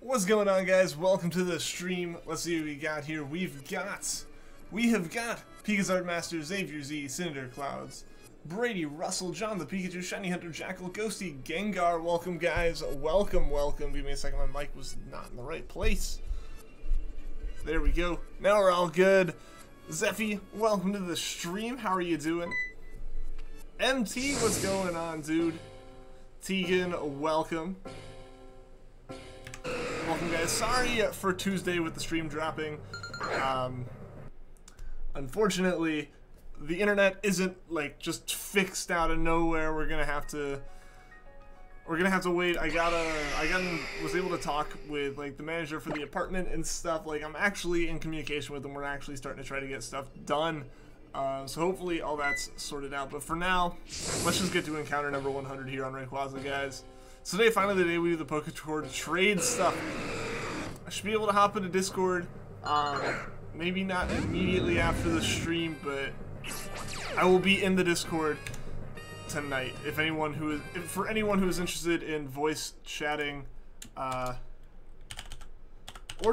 What's going on, guys? Welcome to the stream. Let's see what we got here. We have got Pika's Master, Xavier Z, Cinder Clouds, Brady, Russell, John the Pikachu, Shiny Hunter, Jackal, Ghosty, Gengar. Welcome, guys. Welcome. Give me a second. My mic was not in the right place. There we go. Now we're all good. Zeffy, welcome to the stream. How are you doing? MT, what's going on, dude? Tegan, welcome. Welcome, guys. Sorry for Tuesday with the stream dropping. Unfortunately, the internet isn't like just fixed out of nowhere. We're gonna have to wait. Was able to talk with like the manager for the apartment and stuff. Like, I'm actually in communication with them. We're actually starting to try to get stuff done. So hopefully all that's sorted out. But for now, let's just get to encounter number 100 here on Rayquaza, guys. So today, finally the day we do the Pokétour trade stuff. I should be able to hop into Discord. Maybe not immediately after the stream, but I will be in the Discord tonight. For anyone who is interested in voice chatting, or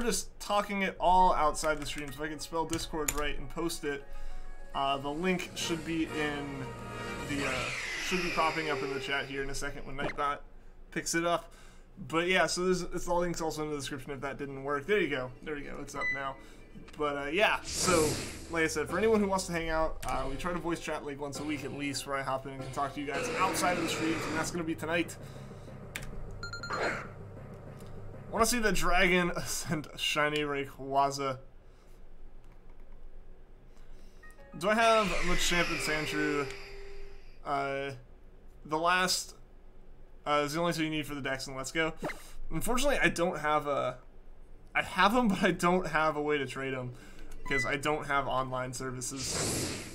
just talking it all outside the stream. So if I can spell Discord right and post it, the link should be popping up in the chat here in a second when Nightbot picks it up. But yeah, so it's the link's also in the description if that didn't work. There you go. There we go. It's up now. But yeah, so like I said, for anyone who wants to hang out, we try to voice chat like once a week at least, where I hop in and can talk to you guys outside of the streams, and that's going to be tonight. I want to see the Dragon Ascent Shiny Rayquaza. Do I have Machamp and Sandshrew? The last is the only two you need for the Dex, and let's go. Unfortunately, I don't have a... I have them, but I don't have a way to trade them, because I don't have online services.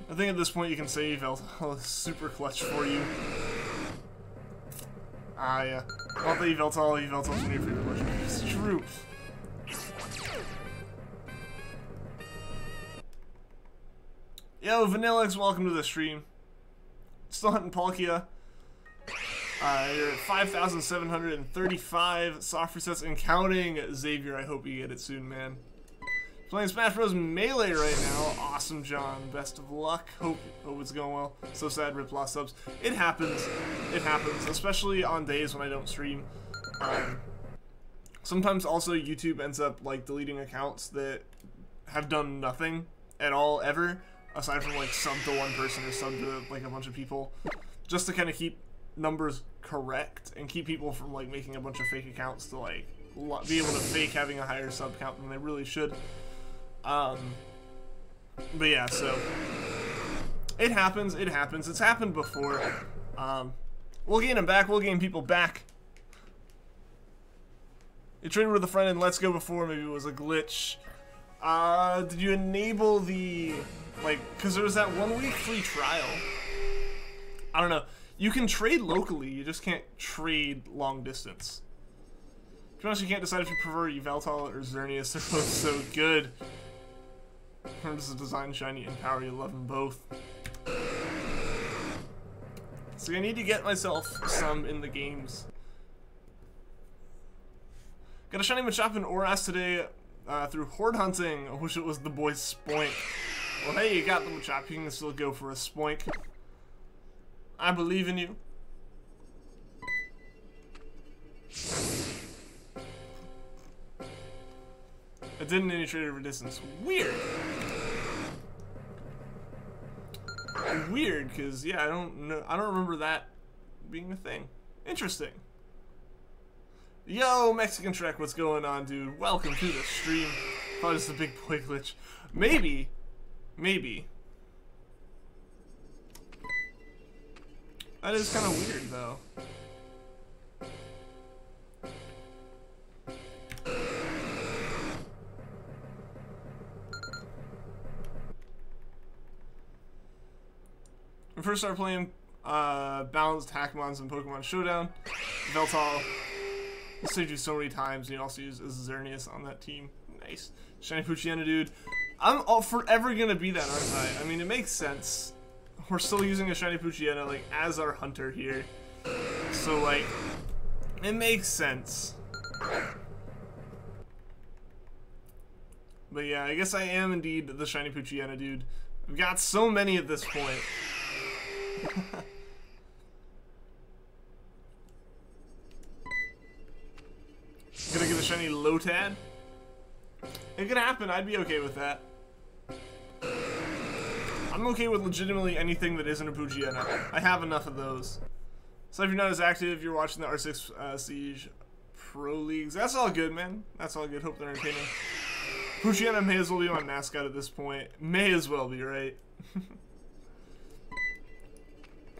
I think at this point you can say Yveltal is super clutch for you. Yeah. Not the Yveltal's one of your favorite legendaries. It's true. Yo, Vanillix, welcome to the stream. Still hunting Palkia. You're at 5,735 soft resets and counting. Xavier, I hope you get it soon, man. Playing Smash Bros. Melee right now. Awesome, John. Best of luck. Hope it's going well. So sad, Rip lost subs. It happens. It happens, especially on days when I don't stream. Sometimes also YouTube ends up like deleting accounts that have done nothing at all ever, aside from like sub to one person or sub to like a bunch of people, just to kind of keep numbers correct and keep people from like making a bunch of fake accounts to like be able to fake having a higher sub count than they really should. But yeah, so it happens. It's happened before. We'll gain them back. We'll gain people back. You traded with a friend and Let's Go before. Maybe it was a glitch. Did you enable the because there was that 1 week free trial? I don't know. You can trade locally, you just can't trade long distance. To be honest, you can't decide if you prefer Yveltal or Xerneas. They're both so good. In terms of design, shiny, and power, you love them both. So I need to get myself some in the games. Got a shiny Machop and Oras today through horde hunting. I wish it was the boy Spoink. Well, hey, you got the Machop. You can still go for a Spoink. I believe in you. I didn't any trade over distance. Weird. Weird, because yeah, I don't remember that being a thing. Interesting. Yo, Mexican Trek, what's going on, dude? Welcome to the stream. Thought it's a big boy glitch. Maybe. That is kind of weird, though. When I first started playing balanced Hackmons and Pokemon Showdown, Yveltal saved you so many times, and you also use Xerneas on that team. Nice. Shiny Poochyena, dude. I'm forever gonna be that, aren't I? I mean, it makes sense. We're still using a Shiny Poochyena, like, as our hunter here. So, like, It makes sense. But yeah, I guess I am indeed the shiny Poochyena dude. I've got so many at this point. Gonna get a shiny Lotad. It could happen, I'd be okay with that. I'm okay with legitimately anything that isn't a Poochyena. I have enough of those. So if you're not as active, you're watching the R6 Siege Pro Leagues. That's all good, man. That's all good. Hope they're entertaining. Poochyena may as well be my mascot at this point. May as well be, right?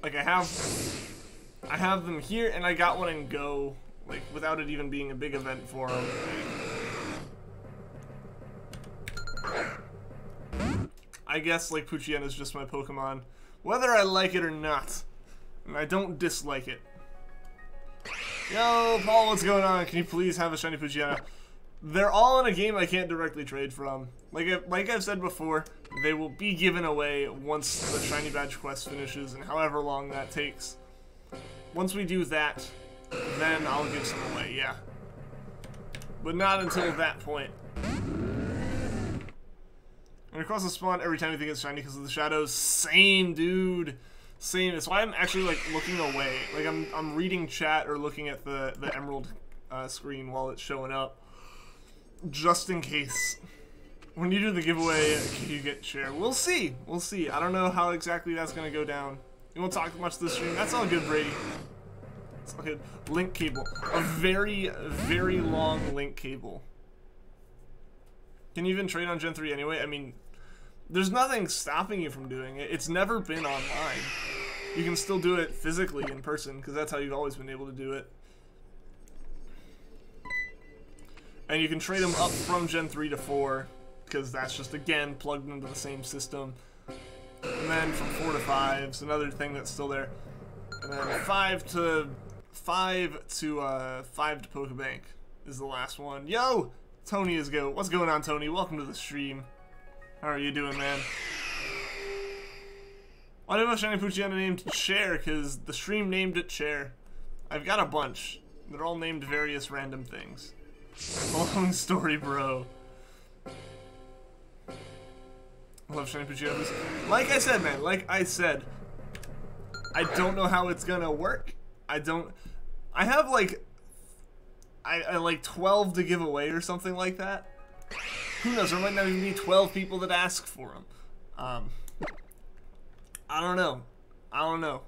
Like, I have them here, and I got one in Go, like, without it even being a big event for them. I guess, like, Poochyena is just my Pokemon, whether I like it or not. And I don't dislike it. Yo, Paul, what's going on? Can you please have a shiny Poochyena? They're all in a game I can't directly trade from. Like I've said before, they will be given away once the shiny badge quest finishes, and however long that takes. Once we do that, then I'll give some away, yeah. But not until that point. And across the spawn every time you think it's shiny because of the shadows. Same, dude. Same. That's why I'm actually like looking away. Like I'm reading chat or looking at the emerald screen while it's showing up, just in case. When you do the giveaway, can you get share? We'll see. We'll see. I don't know how exactly that's gonna go down. You won't talk much this stream. That's all good, Brady. It's all good. Link cable. A very, very long link cable. Can you even trade on Gen 3 anyway? I mean, there's nothing stopping you from doing it. It's never been online. You can still do it physically in person, because that's how you've always been able to do it. And you can trade them up from Gen 3 to 4, because that's just, again, plugged into the same system. And then from 4 to 5 is another thing that's still there. And then 5 to Pokebank is the last one. Yo! Tony is go. What's going on, Tony? Welcome to the stream. How are you doing, man? Why do I have a shiny Poochyena named Chair? Because the stream named it Chair. I've got a bunch. They're all named various random things. Long story, bro. I love shiny Poochyena. Like I said, man. Like I said, I don't know how it's gonna work. I have like I like 12 to give away or something like that. Who knows? There might not even be 12 people that ask for them. I don't know. I don't know.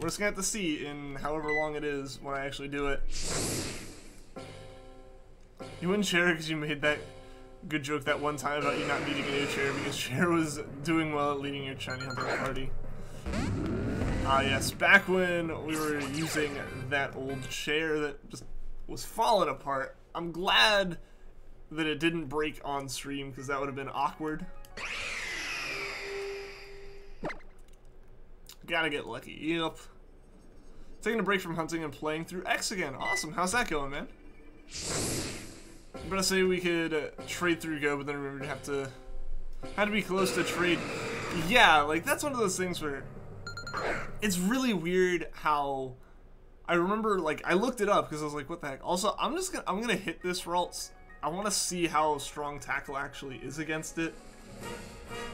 We're just gonna have to see in however long it is when I actually do it. You wouldn't share it because you made that good joke that one time about you not needing a new chair because Chair was doing well at leading your shiny hunting party. Yes, back when we were using that old chair that just was falling apart. I'm glad that it didn't break on stream because that would have been awkward. Gotta get lucky. Yep. Taking a break from hunting and playing through X again. Awesome. How's that going, man? I'm gonna say we could trade through Go, but then remember to have to be close to trade. Yeah, like that's one of those things where it's really weird how I remember, like, I looked it up because I was like, what the heck? Also, I'm gonna hit this Ralts. I want to see how strong Tackle actually is against it.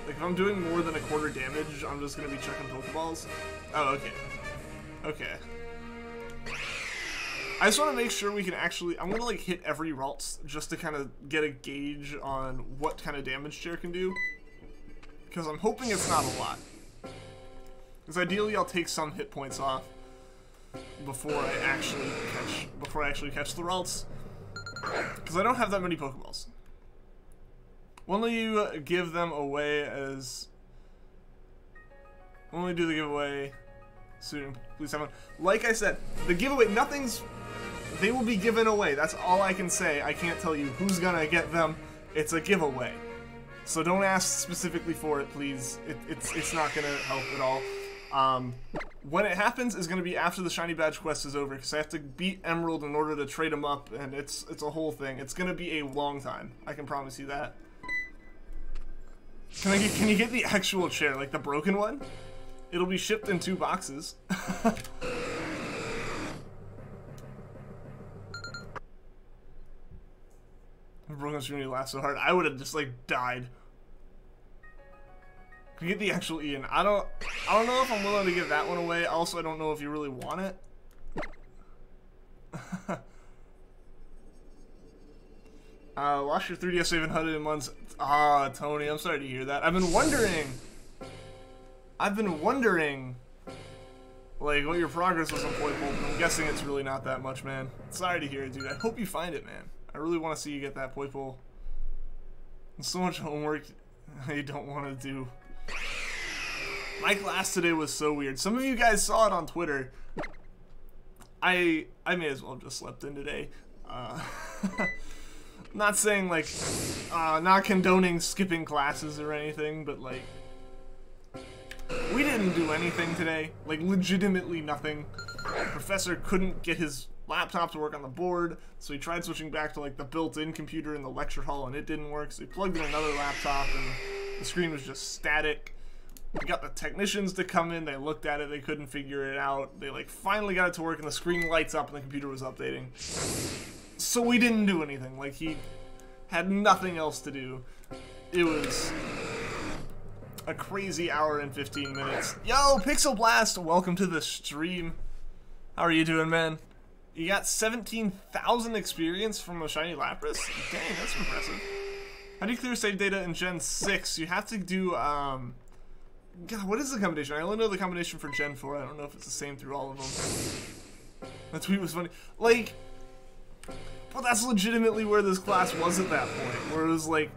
Like, if I'm doing more than a quarter damage, I'm just gonna be chucking Pokeballs. Oh, okay. Okay. I just want to make sure we can actually, I'm gonna like hit every Ralts just to kind of get a gauge on what kind of damage Chair can do. Because I'm hoping it's not a lot. Because ideally I'll take some hit points off before I actually catch the Ralts. Because I don't have that many Pokeballs. When will you give them away as... When will we do the giveaway soon? Please have one. Like I said, the giveaway, nothing's... They will be given away. That's all I can say. I can't tell you who's gonna get them. It's a giveaway. So don't ask specifically for it, please. It's not gonna help at all. When it happens is going to be after the Shiny Badge quest is over, because I have to beat Emerald in order to trade them up, and it's a whole thing. It's going to be a long time. I can promise you that. Can you get the actual chair, like the broken one? It'll be shipped in 2 boxes. Brooklyn Stream when he laughed so hard. I would have just like died. Can we get the actual Ian? I don't know if I'm willing to give that one away. Also, I don't know if you really want it. Lost your 3DS save in 100 months. Ah, Tony, I'm sorry to hear that. I've been wondering, like, what your progress was on Poipole, but I'm guessing it's really not that much, man. Sorry to hear it, dude. I hope you find it, man. I really want to see you get that Poipole. There's so much homework you don't want to do. My class today was so weird. Some of you guys saw it on Twitter. I may as well have just slept in today. Not saying, like, not condoning skipping classes or anything, but, like, we didn't do anything today. Like, legitimately nothing. The professor couldn't get his laptop to work on the board, so he tried switching back to, like, the built-in computer in the lecture hall, and it didn't work, so he plugged in another laptop, and the screen was just static. We got the technicians to come in, they looked at it, they couldn't figure it out. They, like, finally got it to work, and the screen lights up, and the computer was updating. So we didn't do anything. Like, he had nothing else to do. It was a crazy hour and 15 minutes. Yo, Pixel Blast, welcome to the stream. How are you doing, man? You got 17,000 experience from a shiny Lapras? Dang, that's impressive. How do you clear save data in Gen 6? You have to do, God, what is the combination? I only know the combination for Gen 4. I don't know if it's the same through all of them. That tweet was funny. Like, but that's legitimately where this class was at that point, where it was like,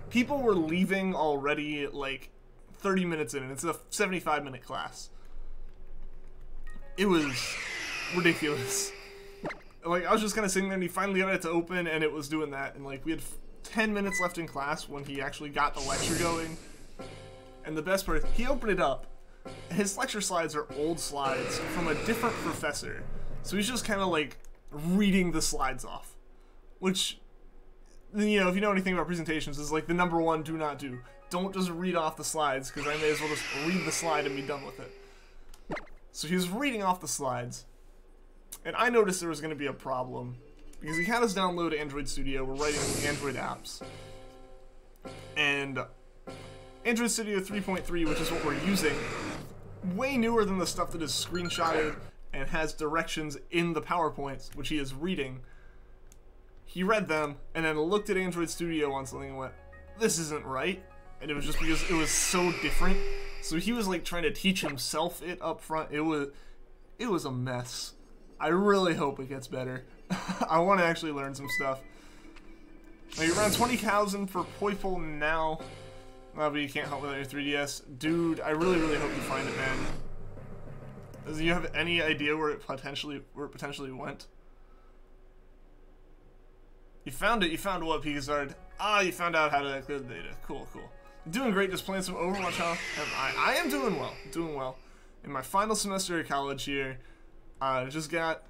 people were leaving already like 30 minutes in, and it's a 75-minute class. It was ridiculous. Like, I was just kind of sitting there, and he finally got it to open, and it was doing that, and like, we had 10 minutes left in class when he actually got the lecture going, and the best part is, he opened it up. His lecture slides are old slides from a different professor, so he's just kind of like reading the slides off, which, you know, if you know anything about presentations, is like the #1 do not do. Don't just read off the slides, because I may as well just read the slide and be done with it. So he was reading off the slides, and I noticed there was going to be a problem, because he had us download Android Studio. We're writing Android apps, and Android Studio 3.3, which is what we're using, way newer than the stuff that is screenshotted and has directions in the PowerPoints, which he is reading. He read them, and then looked at Android Studio on something and went, this isn't right. And it was just because it was so different. So he was like trying to teach himself it up front. It was a mess. I really hope it gets better. I want to actually learn some stuff. Like, around 20,000 for Poipole now. But you can't help without your 3DS. Dude, I really, really hope you find it, man. Do you have any idea where it potentially went? You found it. You found what, Pegazard? Ah, you found out how to clear the data. Cool, cool. Doing great. Just playing some Overwatch, huh? I am doing well. Doing well. In my final semester of college here, just got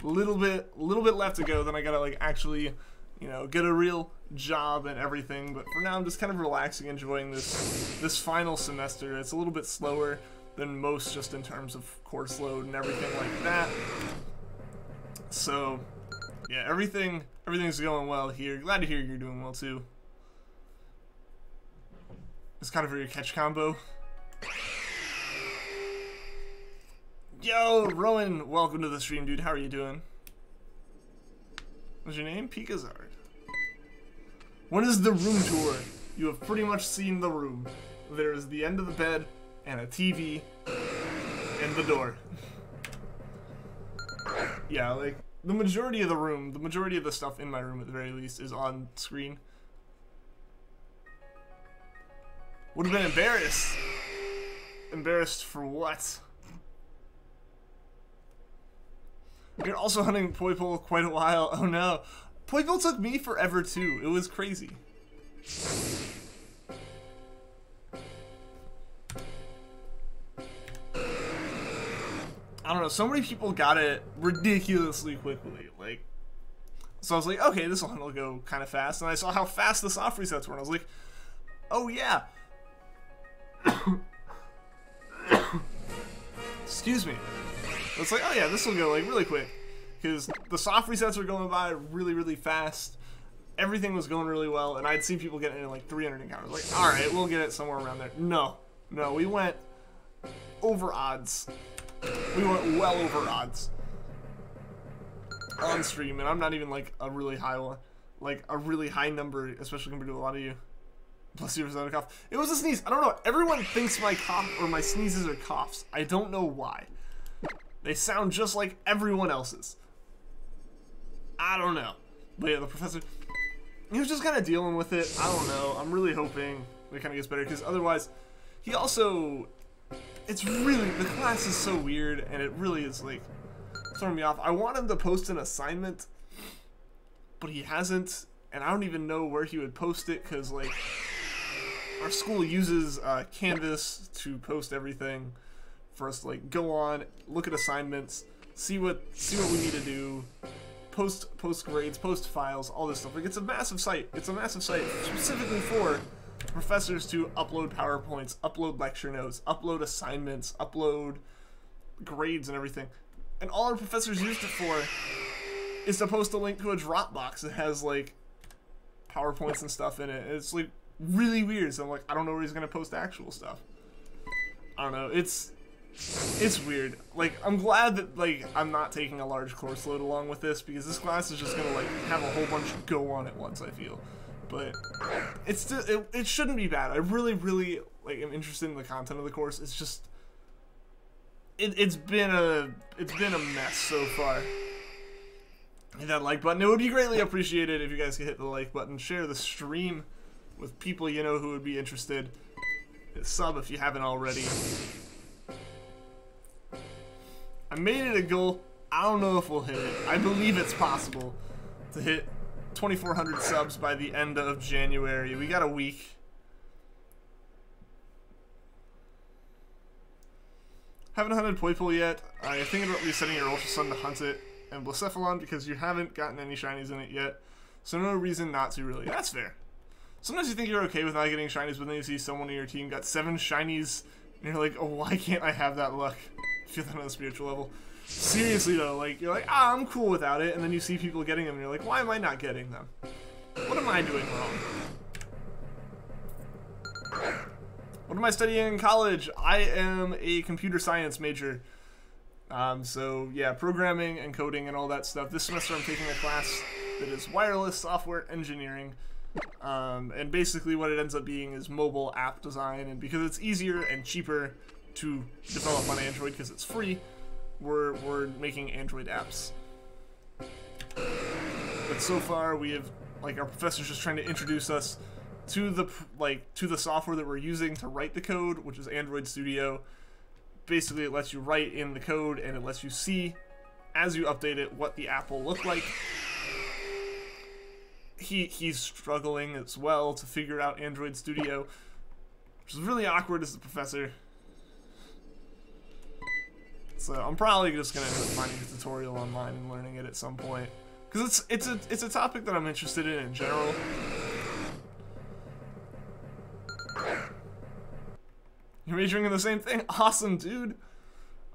a little bit left to go. Then I gotta like actually, you know, get a real job and everything. But for now, I'm just kind of relaxing, enjoying this final semester. It's a little bit slower than most, just in terms of course load and everything like that. So, yeah, everything's going well here. Glad to hear you're doing well too. It's kind of for your catch combo. Yo, Rowan, welcome to the stream, dude. How are you doing? What's your name? Pegazard. When is the room tour? You have pretty much seen the room. There is the end of the bed and a TV and the door. Yeah, like, the majority of the room, the majority of the stuff in my room at the very least is on screen. Would have been embarrassed. Embarrassed for what? You're also hunting Poipole quite a while. Oh no. Poipole took me forever too. It was crazy. I don't know, so many people got it ridiculously quickly, like, so I was like, okay, this one will go kind of fast, and I saw how fast the soft resets were, and I was like, oh yeah. Excuse me. It's like, oh yeah, this will go, like, really quick, because the soft resets were going by really, really fast. Everything was going really well, and I'd seen people getting in like 300 encounters. Like, all right, we'll get it somewhere around there. No, we went over odds. We went well over odds on stream, and I'm not even like a really high one, like a really high number, especially compared to a lot of you. Plus, you without a cough. It was a sneeze. I don't know. Everyone thinks my cough or my sneezes are coughs. I don't know why. They sound just like everyone else's. I don't know. But yeah, the professor, he was just kind of dealing with it. I don't know. I'm really hoping it kind of gets better, because otherwise, he also, it's really, the class is so weird, and it really is like throwing me off. I want him to post an assignment, but he hasn't, and I don't even know where he would post it, because like our school uses Canvas to post everything for us to like go on, look at assignments, see what we need to do, post grades, post files, all this stuff. Like, it's a massive site. It's a massive site specifically for professors to upload PowerPoints, upload lecture notes, upload assignments, upload grades and everything. And all our professors used it for is to post a link to a Dropbox that has like PowerPoints and stuff in it. It's like really weird. So I'm like, I don't know where he's gonna post actual stuff. I don't know. It's weird. Like, I'm glad that like I'm not taking a large course load along with this, because this class is just gonna like have a whole bunch go on at once, I feel. But it's still, it shouldn't be bad. I really like am interested in the content of the course. It's just it's been a mess so far. Hit that like button. It would be greatly appreciated if you guys could hit the like button, share the stream with people you know who would be interested. Sub if you haven't already. I made it a goal. I don't know if we'll hit it. I believe it's possible to hit 2,400 subs by the end of January. We got a week. Haven't hunted Poipole yet. I'm thinking about resetting your Ultra Sun to hunt it, and Blacephalon, because you haven't gotten any shinies in it yet. So no reason not to, really. That's fair. Sometimes you think you're okay with not getting shinies, but then you see someone in your team got 7 shinies, and you're like, oh, why can't I have that luck? I feel that on a spiritual level. Seriously though, like, you're like, ah, I'm cool without it, and then you see people getting them, and you're like, why am I not getting them? What am I doing wrong? What am I studying in college? I am a computer science major. So yeah, programming and coding and all that stuff. This semester I'm taking a class that is wireless software engineering. And basically what it ends up being is mobile app design, and because it's easier and cheaper to develop on Android because it's free, we're making Android apps. But so far we have, like, our professor's just trying to introduce us to the software that we're using to write the code, which is Android Studio. Basically it lets you write in the code, and it lets you see as you update it what the app will look like. He's struggling as well to figure out Android Studio, which is really awkward as the professor. So I'm probably just gonna end up finding a tutorial online and learning it at some point, because it's a topic that I'm interested in general. You're majoring in the same thing? Awesome, dude.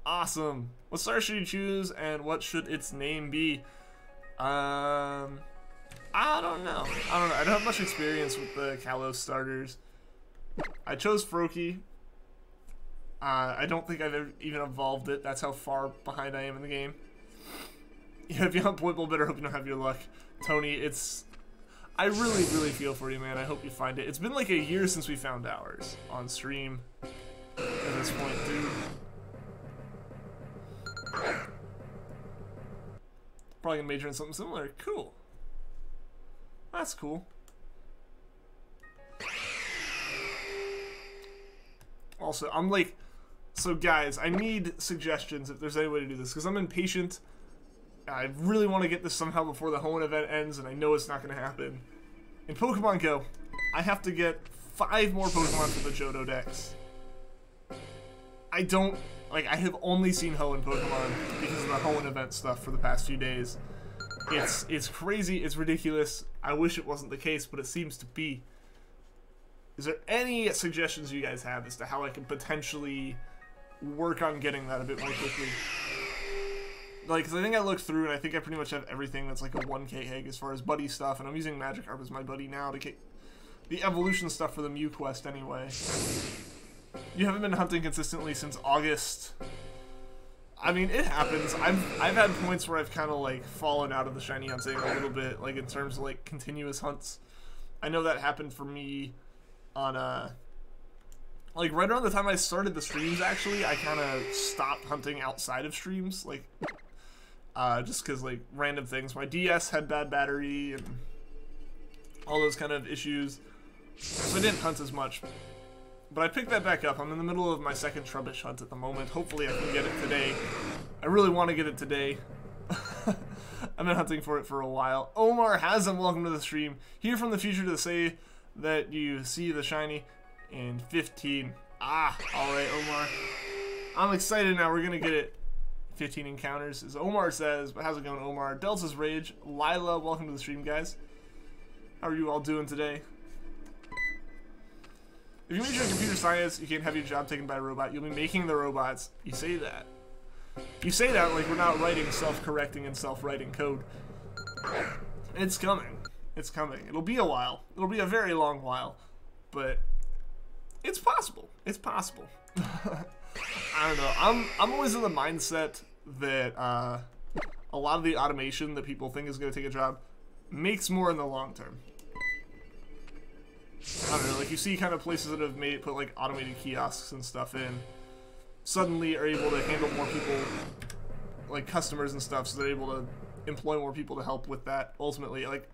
Awesome. What star should you choose, and what should its name be? I don't know. I don't have much experience with the Kalos starters. I chose Froakie. I don't think I've ever even evolved it. That's how far behind I am in the game. Yeah, if you hunt Poipole, better hope you don't have your luck. Tony, I really feel for you, man. I hope you find it. It's been like a year since we found ours on stream at this point, dude. Probably gonna major in something similar. Cool. That's cool. Also, I'm like, so guys, I need suggestions if there's any way to do this, because I'm impatient. I really want to get this somehow before the Hoenn event ends, and I know it's not going to happen. In Pokemon Go, I have to get 5 more Pokemon for the Johto Dex. I have only seen Hoenn Pokemon because of the Hoenn event stuff for the past few days. It's crazy, it's ridiculous. I wish it wasn't the case, but it seems to be. Is there any suggestions you guys have as to how I can potentially work on getting that a bit more quickly? like, cause I think I looked through and I think I pretty much have everything that's like a 1k egg as far as buddy stuff, and I'm using Magikarp as my buddy now to get the evolution stuff for the Mew quest anyway. You haven't been hunting consistently since August. I mean, it happens. I've had points where I've kind of like fallen out of the shiny hunting a little bit, like in terms of like continuous hunts. I know that happened for me on like right around the time I started the streams. Actually, I kind of stopped hunting outside of streams, like just because like random things. My DS had bad battery and all those kind of issues, so I didn't hunt as much. But I picked that back up. I'm in the middle of my second Trubbish hunt at the moment. Hopefully I can get it today. I really want to get it today. I've been hunting for it for a while. Omar Hasm, welcome to the stream. Here from the future to say that you see the shiny in 15. Ah, alright, Omar. I'm excited now. We're going to get it 15 encounters, as Omar says. But how's it going, Omar? Delta's Rage. Lila, welcome to the stream, guys. How are you all doing today? If you major in computer science, you can't have your job taken by a robot. You'll be making the robots. You say that. You say that like we're not writing self-correcting and self-writing code. It's coming. It's coming. It'll be a while. It'll be a very long while. But it's possible. It's possible. I don't know. I'm always in the mindset that a lot of the automation that people think is going to take a job makes more in the long term. I don't know, like you see kind of places that have put like automated kiosks and stuff in, suddenly are able to handle more people, like customers and stuff, so they're able to employ more people to help with that ultimately. Like,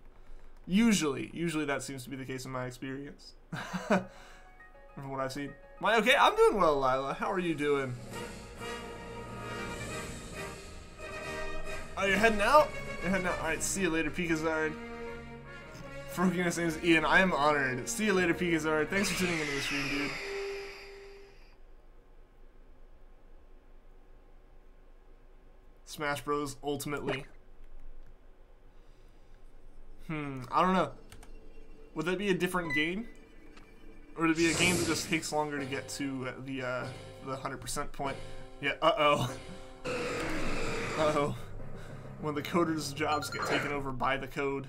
usually that seems to be the case in my experience. From what I've seen. Okay, I'm doing well, Lila. How are you doing? Oh, you're heading out? You're heading out. Alright, see you later, Pikazard. Frokiness name is Ian. I am honored. See you later, Pikazard. Thanks for tuning into the stream, dude. Smash Bros. Ultimately. I don't know. Would that be a different game? Or would it be a game that just takes longer to get to the 100% point? Yeah, uh-oh. Uh-oh. When the coders' jobs get taken over by the code.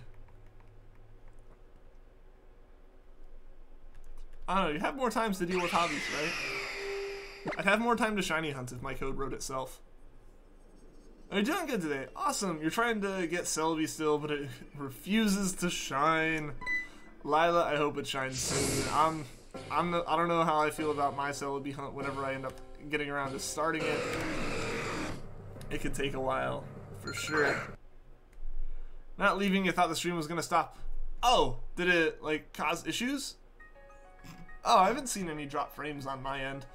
I don't know, you have more times to deal with hobbies, right? I'd have more time to shiny hunt if my code wrote itself. Are you doing good today? Awesome, you're trying to get Celebi still, but it refuses to shine. Lila, I hope it shines soon. I don't know how I feel about my Celebi hunt whenever I end up getting around to starting it. It could take a while, for sure. Not leaving, you thought the stream was gonna stop. Oh, did it, like, cause issues? Oh, I haven't seen any drop frames on my end.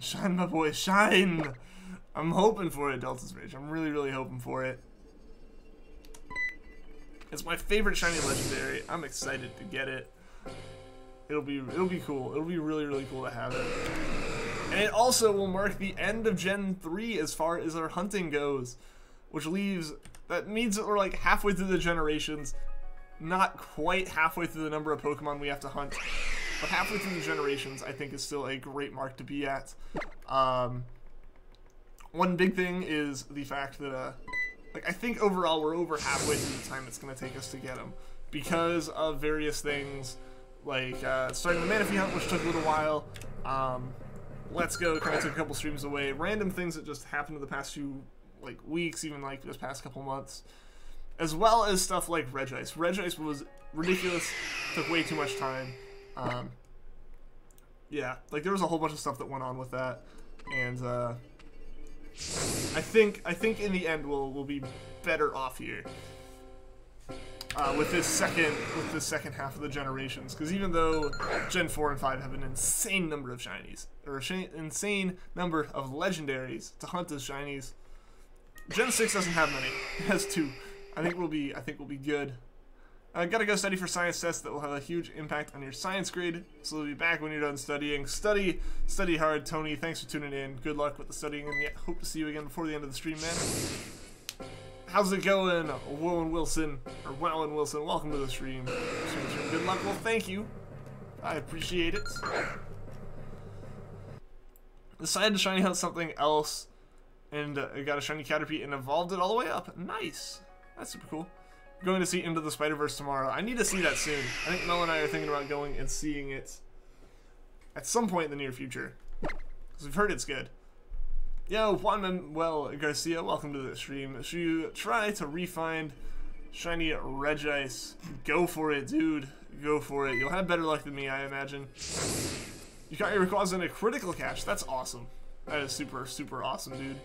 Shine, my boy, shine! I'm hoping for it, Delta's Rage. I'm really, really hoping for it. It's my favorite shiny legendary. I'm excited to get it. It'll be cool. It'll be really, really cool to have it. And it also will mark the end of Gen 3 as far as our hunting goes, which leaves, that means that we're like halfway through the generations. Not quite halfway through the number of Pokemon we have to hunt, but halfway through the generations I think is still a great mark to be at. One big thing is the fact that, like, I think overall we're over halfway through the time it's going to take us to get them, because of various things, like starting the Manaphy hunt, which took a little while. Let's Go kind of took a couple streams away. Random things that just happened in the past few like weeks, even like this past couple months. As well as stuff like Regice. Regice was ridiculous, took way too much time. Yeah, like there was a whole bunch of stuff that went on with that, and I think in the end we'll be better off here with this second half of the generations. Because even though Gen 4 and 5 have an insane number of shinies, or an insane number of legendaries to hunt as shinies, Gen 6 doesn't have many. It has 2. I think we'll be good. Gotta go study for science tests that will have a huge impact on your science grade. So we'll be back when you're done studying. Study hard, Tony. Thanks for tuning in. Good luck with the studying, and yeah, hope to see you again before the end of the stream, man. How's it going, Wowen Wilson? Welcome to the stream. Good luck. Well, thank you. I appreciate it. Decided to shiny hunt something else, and got a shiny Caterpie and evolved it all the way up. Nice. That's super cool. Going to see Into the Spider-Verse tomorrow. I need to see that soon. I think Mel and I are thinking about going and seeing it at some point in the near future, because we've heard it's good. Yo, Juan Manuel Garcia, welcome to the stream. Should you try to refine shiny Regice? Go for it, dude. Go for it. You'll have better luck than me, I imagine. You got your Rayquaza in a critical catch. That's awesome. That is super, super awesome, dude.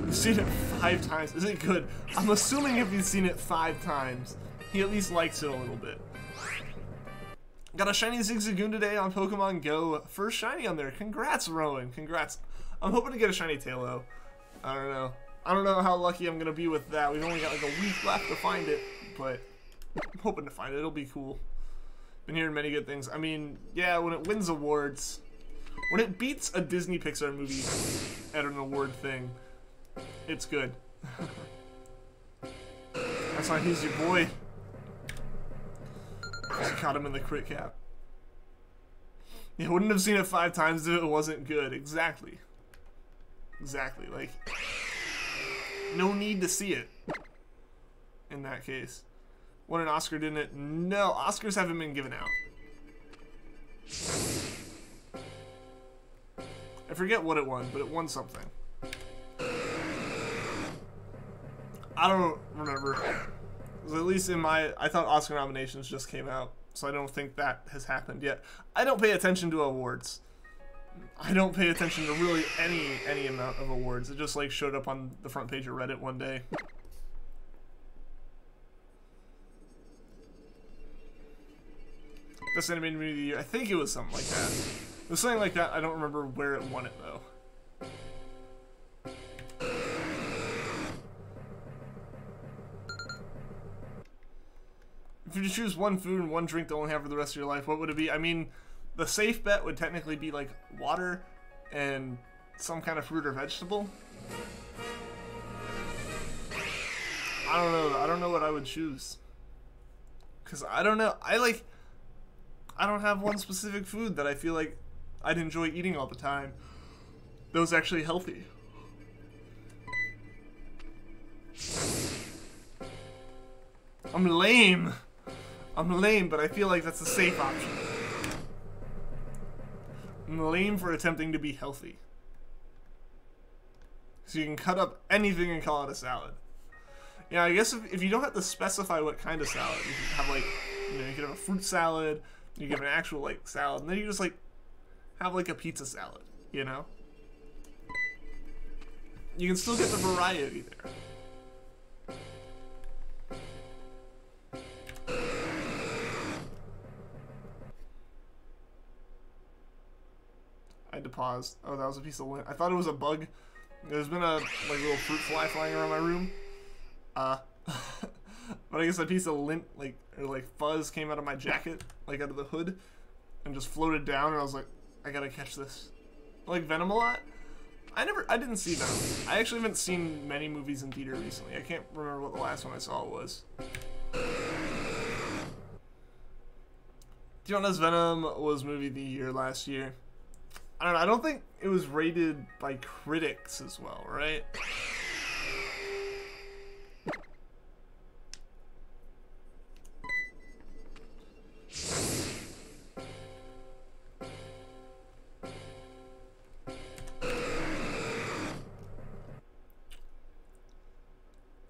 You've seen it 5 times. Is it good? I'm assuming if you've seen it 5 times, he at least likes it a little bit. Got a shiny Zigzagoon today on Pokemon Go. First shiny on there. Congrats, Rowan. Congrats. I'm hoping to get a shiny Tailo. I don't know. I don't know how lucky I'm going to be with that. We've only got like a week left to find it, but I'm hoping to find it. It'll be cool. Been hearing many good things. I mean, yeah, when it wins awards, when it beats a Disney Pixar movie at an award thing, it's good. That's why he's your boy. Because you caught him in the crit cap. You wouldn't have seen it 5 times if it wasn't good. Exactly. Exactly. Like, no need to see it in that case. Won an Oscar, didn't it? No, Oscars haven't been given out. I forget what it won, but it won something. I don't remember. At least in my... I thought Oscar nominations just came out, so I don't think that has happened yet. I don't pay attention to awards. I don't pay attention to really any amount of awards. It just, like, showed up on the front page of Reddit one day. Best animated movie of the year. I think it was something like that. It was something like that. I don't remember where it won it, though. If you choose one food and one drink to only have for the rest of your life, what would it be? I mean, the safe bet would technically be like water and some kind of fruit or vegetable. I don't know. I don't know what I would choose. Because I don't know. I don't have one specific food that I feel like I'd enjoy eating all the time that was actually healthy. I'm lame. I'm lame, but I feel like that's a safe option. I'm lame for attempting to be healthy. So you can cut up anything and call it a salad. Yeah, I guess if you don't have to specify what kind of salad, you can have like, you know, you can have a fruit salad, you can have an actual like salad, and then you just like have like a pizza salad, you know? You can still get the variety there. I had to pause. Oh, that was a piece of lint. I thought it was a bug. There's been a like little fruit fly flying around my room. But I guess a piece of lint, like, or like fuzz came out of my jacket, like out of the hood, and just floated down, and I was like, I gotta catch this. I like Venom a lot. I didn't see Venom. I actually haven't seen many movies in theater recently. I can't remember what the last one I saw was. Do you know this Venom was movie of the year last year? I don't know. I don't think it was rated by critics as well, right?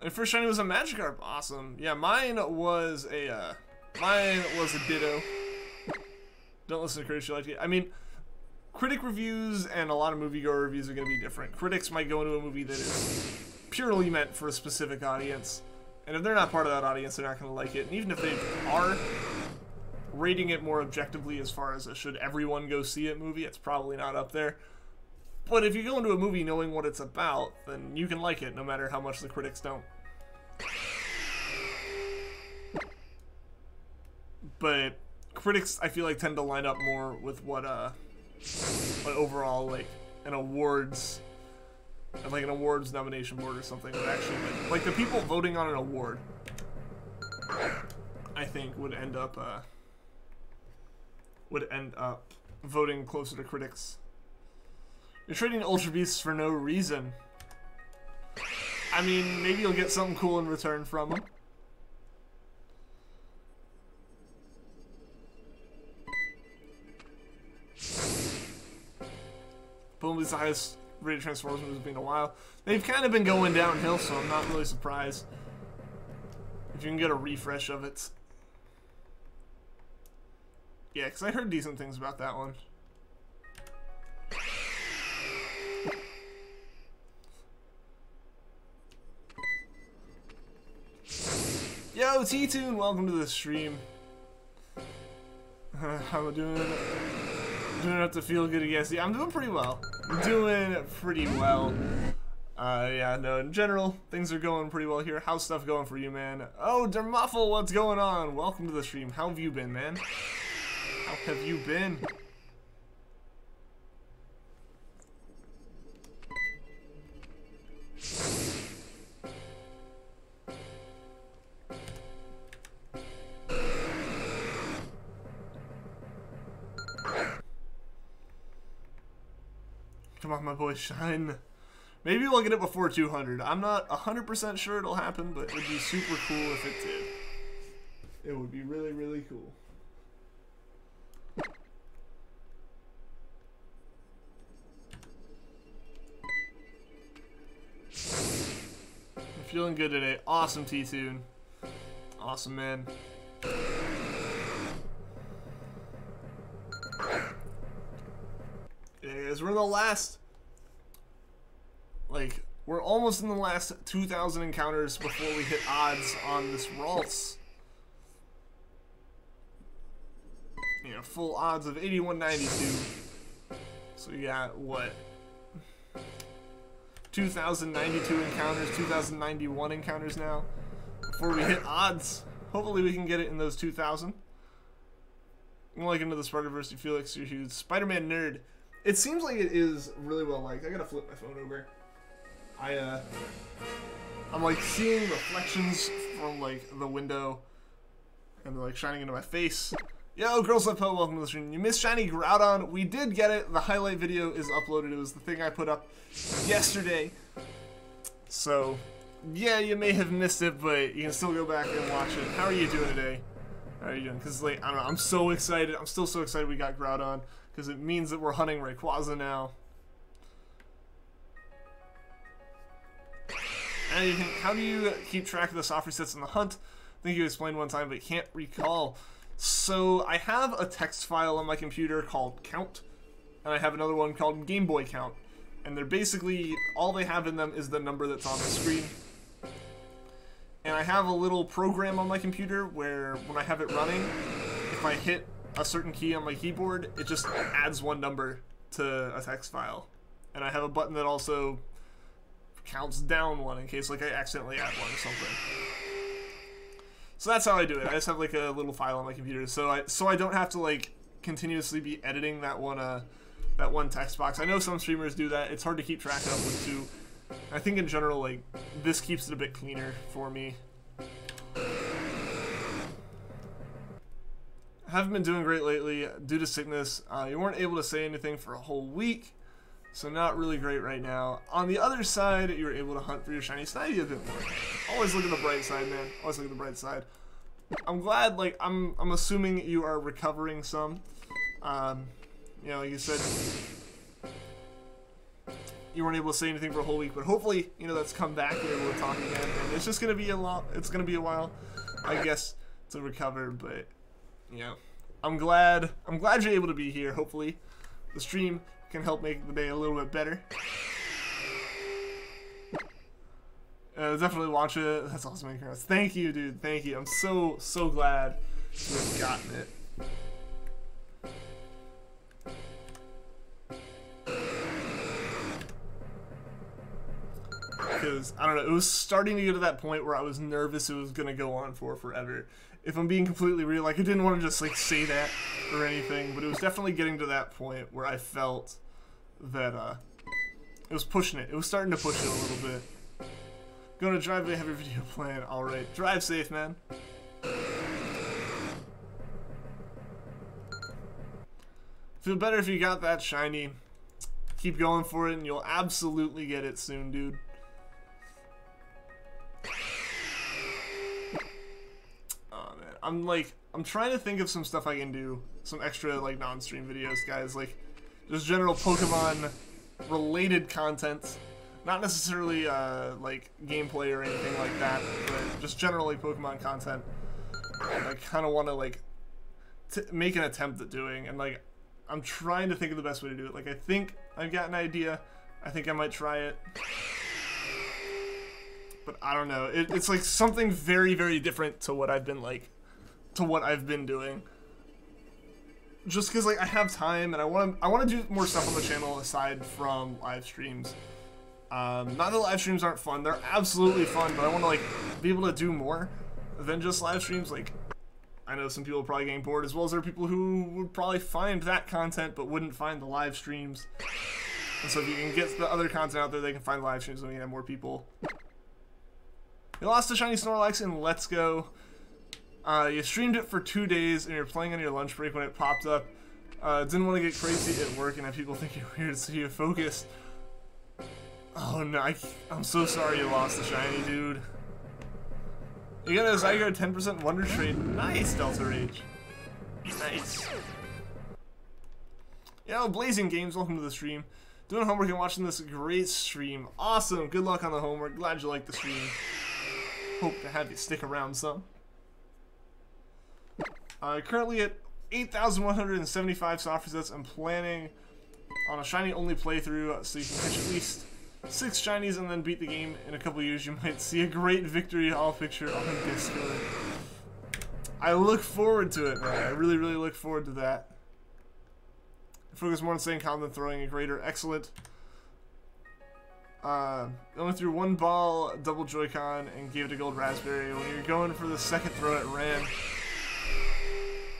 And first shiny was a Magikarp. Awesome. Yeah, mine was a Ditto. Don't listen to critics you like it. I mean, critic reviews and a lot of moviegoer reviews are going to be different. Critics might go into a movie that is purely meant for a specific audience, and if they're not part of that audience, they're not going to like it. And even if they are rating it more objectively as far as a should everyone go see it movie, it's probably not up there. But if you go into a movie knowing what it's about, then you can like it no matter how much the critics don't. But critics, I feel like, tend to line up more with what overall, like, an awards nomination board or something would actually, like the people voting on an award, I think, would end up would end up voting closer to critics. You're trading Ultra Beasts for no reason. I mean, maybe you'll get something cool in return from them. Pumblebee's the highest rated Transformers move has been in a while. They've kind of been going downhill, so I'm not really surprised if you can get a refresh of it. Yeah, because I heard decent things about that one. Yo, T-Tune, welcome to the stream. How am I doing? Doing enough to feel good, I guess. Yeah, I'm doing pretty well. I'm doing pretty well. Yeah, no, in general, things are going pretty well here. How's stuff going for you, man? Oh, Dermuffle, what's going on? Welcome to the stream. How have you been, man? How have you been? Come on, my boy, shine. Maybe we'll get it before 200. I'm not 100% sure it'll happen, but it'd be super cool if it did. It would be really, really cool. I'm feeling good today. Awesome, T-Tune. Awesome, man. Yeah, guys, we're in the last... Like, we're almost in the last 2,000 encounters before we hit odds on this Ralts. You know, full odds of 8192. So you got, what? 2,092 encounters, 2,091 encounters now. Before we hit odds. Hopefully we can get it in those 2,000. Like Into the Spider-Verse, you feel like you're a huge Spider-Man nerd. It seems like it is really well liked. I gotta flip my phone over. I'm like seeing reflections from like the window and they're like shining into my face. Yo, Girls Love Po, welcome to the stream. You missed Shiny Groudon. We did get it. The highlight video is uploaded. It was the thing I put up yesterday. So, yeah, you may have missed it, but you can still go back and watch it. How are you doing today? How are you doing? Because, like, I don't know, I'm so excited. I'm still so excited we got Groudon because it means that we're hunting Rayquaza now. And how do you keep track of the soft resets in the hunt? I think you explained one time, but can't recall. So I have a text file on my computer called Count, and I have another one called Game Boy Count. And they're basically, all they have in them is the number that's on the screen. And I have a little program on my computer where when I have it running, if I hit a certain key on my keyboard, it just adds one number to a text file. And I have a button that also counts down one in case like I accidentally add one or something. So that's how I do it. I just have like a little file on my computer, so I don't have to like continuously be editing that one text box. I know some streamers do that. It's hard to keep track of with two. I think in general, like, this keeps it a bit cleaner for me. I haven't been doing great lately due to sickness. You weren't able to say anything for a whole week. So not really great right now. On the other side, you were able to hunt for your shiny Snivy a bit more. Always look at the bright side, man. Always look at the bright side. I'm glad, like, I'm assuming you are recovering some. You know, like you said, you weren't able to say anything for a whole week, but hopefully, you know, that's come back, you're able to talk again. And it's just gonna be it's gonna be a while, I guess, to recover, but, you know, I'm glad you're able to be here. Hopefully, the stream can help make the day a little bit better. Definitely watch it. That's awesome. Thank you, dude. Thank you. I'm so glad to have gotten it. Because, I don't know, it was starting to get to that point where I was nervous it was going to go on for forever. If I'm being completely real, like, I didn't want to just, like, say that or anything, but it was definitely getting to that point where I felt that, it was pushing it. It was starting to push it a little bit. Going to drive, have your video plan. Alright. Drive safe, man. Feel better if you got that shiny. Keep going for it and you'll absolutely get it soon, dude. Oh man, I'm trying to think of some stuff I can do, some extra like non-stream videos, guys, like just general Pokemon related content, not necessarily like gameplay or anything like that, but just generally Pokemon content. And I kind of want to like make an attempt at doing, and like I'm trying to think of the best way to do it. Like I think I've got an idea. I think I might try it. But I don't know. It's like something very, very different to what I've been doing. Just because like I have time and I want to do more stuff on the channel aside from live streams. Not that live streams aren't fun. They're absolutely fun, but I want to like be able to do more than just live streams. Like I know some people are probably getting bored, as well as there are people who would probably find that content but wouldn't find the live streams. And so if you can get the other content out there, they can find live streams and we can have more people. You lost to Shiny Snorlax in Let's Go. You streamed it for 2 days and you're playing on your lunch break when it popped up. Didn't want to get crazy at work and have people think you're weird, so you focused. Oh no, I'm so sorry you lost the Shiny, dude. You got a Zygarde 10% Wonder Trait. Nice, Delta Rage. Nice. Yeah, Blazing Games, welcome to the stream. Doing homework and watching this great stream. Awesome, good luck on the homework. Glad you liked the stream. Hope to have you stick around some. Currently at 8,175 soft resets. I'm planning on a shiny only playthrough so you can catch at least 6 shinies and then beat the game. In a couple years you might see a great victory hall picture on Discord. I look forward to it, man. I really, really look forward to that. Focus more on staying calm than throwing a greater. Excellent. Only threw 1 ball, double Joy-Con, and gave it a gold raspberry. When you're going for the second throw, it ran.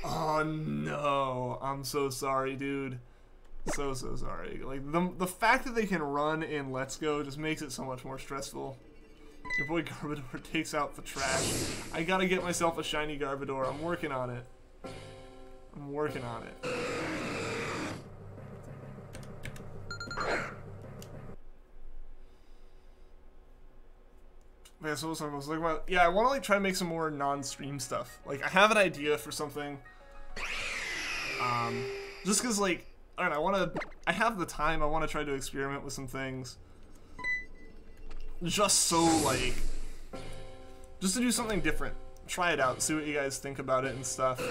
Oh no, I'm so sorry, dude. So sorry. Like the fact that they can run in Let's Go just makes it so much more stressful. Your boy Garbodor takes out the trash. I gotta get myself a shiny Garbodor. I'm working on it. I'm working on it. Yeah, so I was like, about, yeah, I want to like try to make some more non-stream stuff. Like I have an idea for something. Just cause like I don't know, I have the time. I want to try to experiment with some things. Just so like, just to do something different. Try it out, see what you guys think about it and stuff.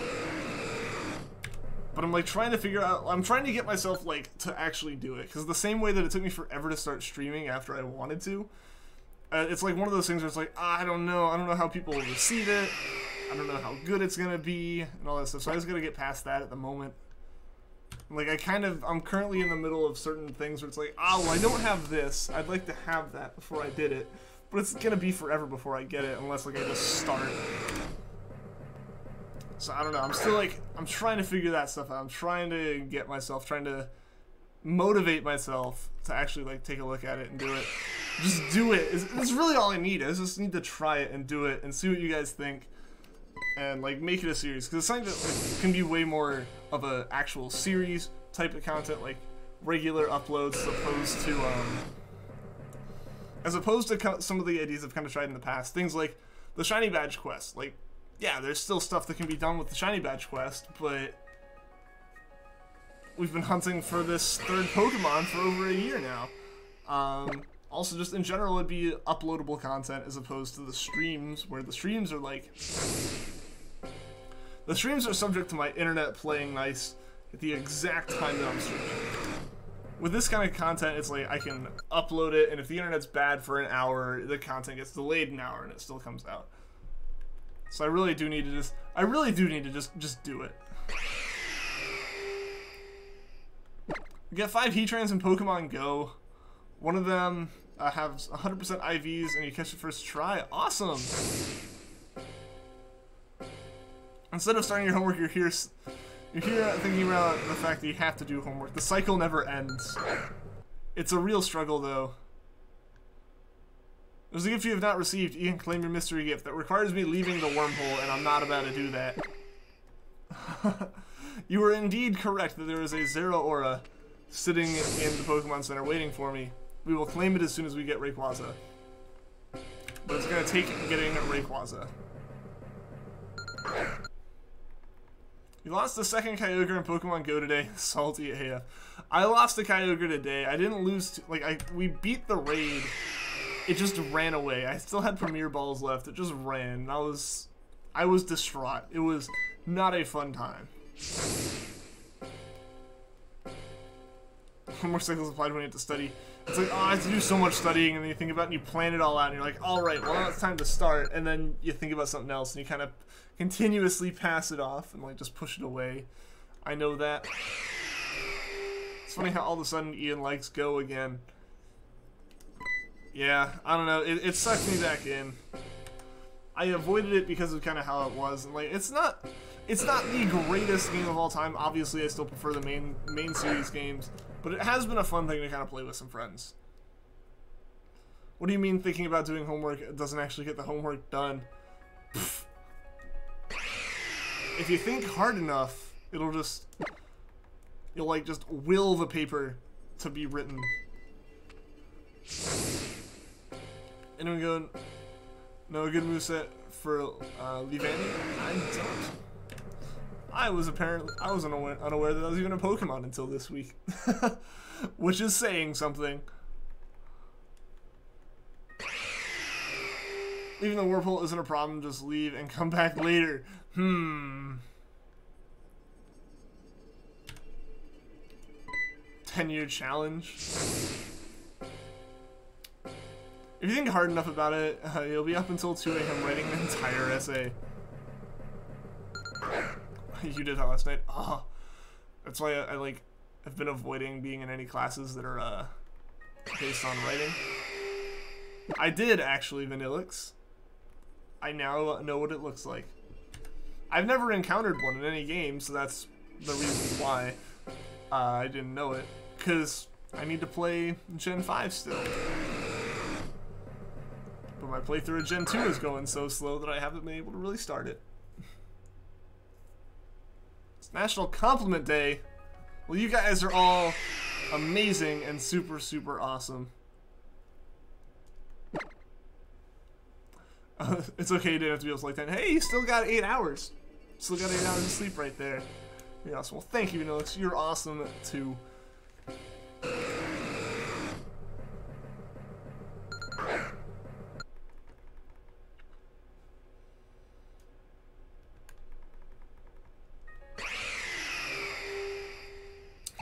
But I'm like trying to figure out, I'm trying to get myself like to actually do it. Cause the same way that it took me forever to start streaming after I wanted to. It's like one of those things where it's like, I don't know how people will receive it. I don't know how good it's gonna be and all that stuff. So I just gotta get past that at the moment. Like I'm currently in the middle of certain things where it's like, oh, well, I don't have this. I'd like to have that before I did it. But it's gonna be forever before I get it unless like I just start. So I don't know, I'm still like, I'm trying to figure that stuff out. I'm trying to get myself, trying to motivate myself to actually like take a look at it and do it. Just do it. It's really all I need. I just need to try it and do it and see what you guys think. And like make it a series, because it's something that like, can be way more of a actual series type of content, like regular uploads, as opposed to some of the ideas I've kind of tried in the past. Things like the Shiny Badge quest. Like, yeah, there's still stuff that can be done with the Shiny Badge quest, but we've been hunting for this third Pokemon for over a year now. Also, just in general, it'd be uploadable content as opposed to the streams, where the streams are like... The streams are subject to my internet playing nice at the exact time that I'm streaming. With this kind of content, it's like I can upload it, and if the internet's bad for an hour, the content gets delayed an hour and it still comes out. So I really do need to just do it. We get 5 Heatrans in Pokemon Go. One of them has 100% IVs and you catch it first try. Awesome! Instead of starting your homework, you're here thinking about the fact that you have to do homework. The cycle never ends. It's a real struggle, though. There's a gift you have not received. You can claim your mystery gift. That requires me leaving the wormhole, and I'm not about to do that. You were indeed correct that there is a Zeraora sitting in the Pokemon Center waiting for me. We will claim it as soon as we get Rayquaza. But it's going to take getting Rayquaza. You lost the second Kyogre in Pokemon Go today. Salty AF. I lost the Kyogre today. I didn't lose... we beat the raid. It just ran away. I still had Premier Balls left. It just ran. I was distraught. It was not a fun time. Homework cycles applied when you have to study. It's like, oh, I have to do so much studying, and then you think about it and you plan it all out, and you're like, alright, well now it's time to start, and then you think about something else, and you kind of continuously pass it off, and like just push it away. I know that. It's funny how all of a sudden Ian likes Go again. Yeah, I don't know, it sucked me back in. I avoided it because of kind of how it was, and like, it's not the greatest game of all time. Obviously, I still prefer the main series games, but it has been a fun thing to kind of play with some friends. What do you mean thinking about doing homework doesn't actually get the homework done? Pfft. If you think hard enough, you'll like just will the paper to be written. Anyone going, no, a good moveset for Levani? I don't. I was unaware that I was even a Pokemon until this week. Which is saying something. Leaving the Whirlpool isn't a problem, just leave and come back later. 10-year challenge. If you think hard enough about it, you'll be up until 2 AM writing an entire essay. You did that last night? Oh, that's why I've been avoiding being in any classes that are based on writing. I did actually, Vanillix. I now know what it looks like. I've never encountered one in any game, so that's the reason why I didn't know it. Because I need to play Gen 5 still. But my playthrough of Gen 2 is going so slow that I haven't been able to really start it. It's National Compliment Day. Well, you guys are all amazing and super, super awesome. It's okay, you didn't have to be able to like that. Hey, you still got 8 hours. Still got 8 hours of sleep right there. You're awesome. Well, thank you, Vanillix. You're awesome, too.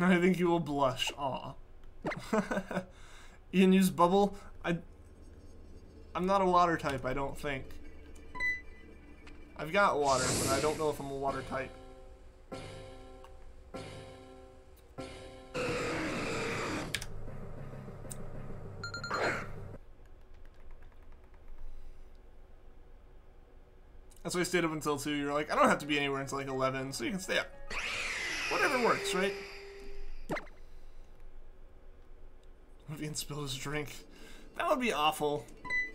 I think you will blush. Aw. Ian used bubble. I'm not a water type, I don't think. I've got water, but I don't know if I'm a water type. That's why I stayed up until 2. You're like, I don't have to be anywhere until like 11, so you can stay up. Whatever works, right? What if Ian spilled his drink? That would be awful.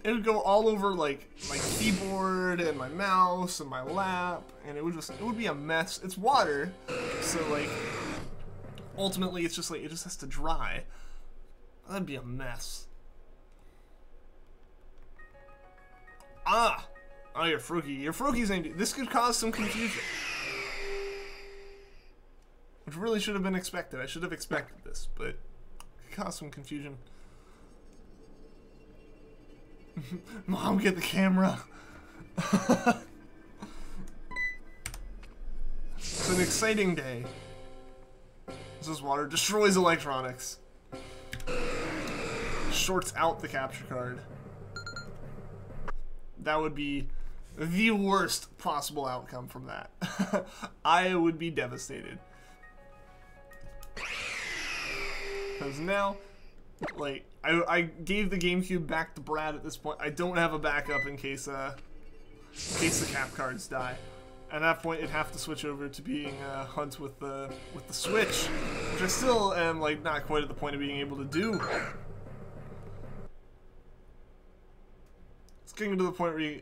It would go all over like my keyboard and my mouse and my lap, and it would be a mess. It's water, so like ultimately it's just like it just has to dry. That'd be a mess. Ah! Oh, you're Froakie. Your Froakie's named. This could cause some confusion. Which really should have been expected. I should have expected this, but it could cause some confusion. Mom, get the camera. It's an exciting day. This water destroys electronics. Shorts out the capture card. That would be the worst possible outcome from that. I would be devastated. Because now, like, I gave the GameCube back to Brad at this point. I don't have a backup in case the cap cards die. At that point, it'd have to switch over to being Hunt with the Switch, which I still am like not quite at the point of being able to do. It's getting to the point where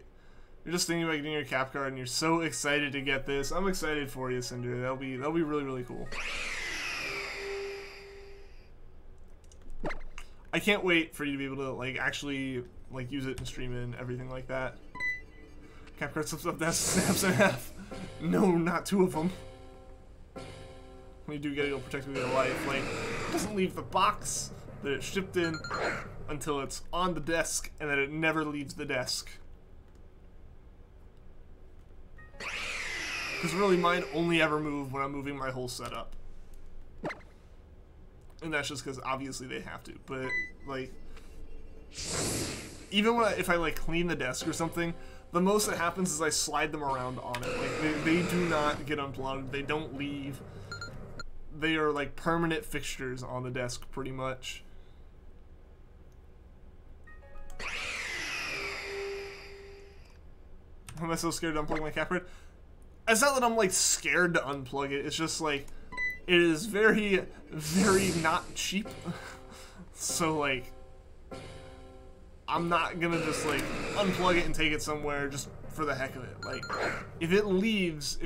You're just thinking about getting your cap card and you're so excited to get this. I'm excited for you, Cinder. That'll be really, really cool. I can't wait for you to be able to like actually like use it and stream it and everything like that. Cap card slips up, that snaps in half. No, not 2 of them. When you do get it, you'll protect with your life. Like, it doesn't leave the box that it shipped in until it's on the desk, and then it never leaves the desk. Because really, mine only ever move when I'm moving my whole setup. And that's just because obviously they have to. But, like, even when if I, like, clean the desk or something, the most that happens is I slide them around on it. Like, they do not get unplugged. They don't leave. They are, like, permanent fixtures on the desk, pretty much. Why am I so scared to unplug my cap card? It's not that I'm, like, scared to unplug it. It's just, like, it is very, very not cheap. So, like, I'm not gonna just, like, unplug it and take it somewhere just for the heck of it. Like, if it leaves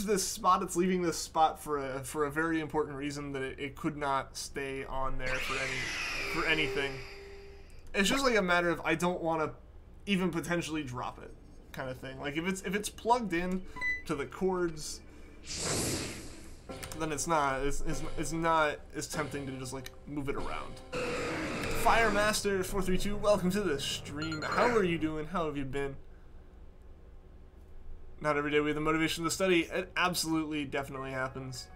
this spot, it's leaving this spot for a very important reason that it could not stay on there for anything. It's just, like, a matter of I don't want to even potentially drop it, kind of thing. Like, if it's plugged in to the cords, then it's not as tempting to just, like, move it around. Firemaster432, welcome to the stream. How are you doing? How have you been? Not every day we have the motivation to study. It absolutely, definitely happens.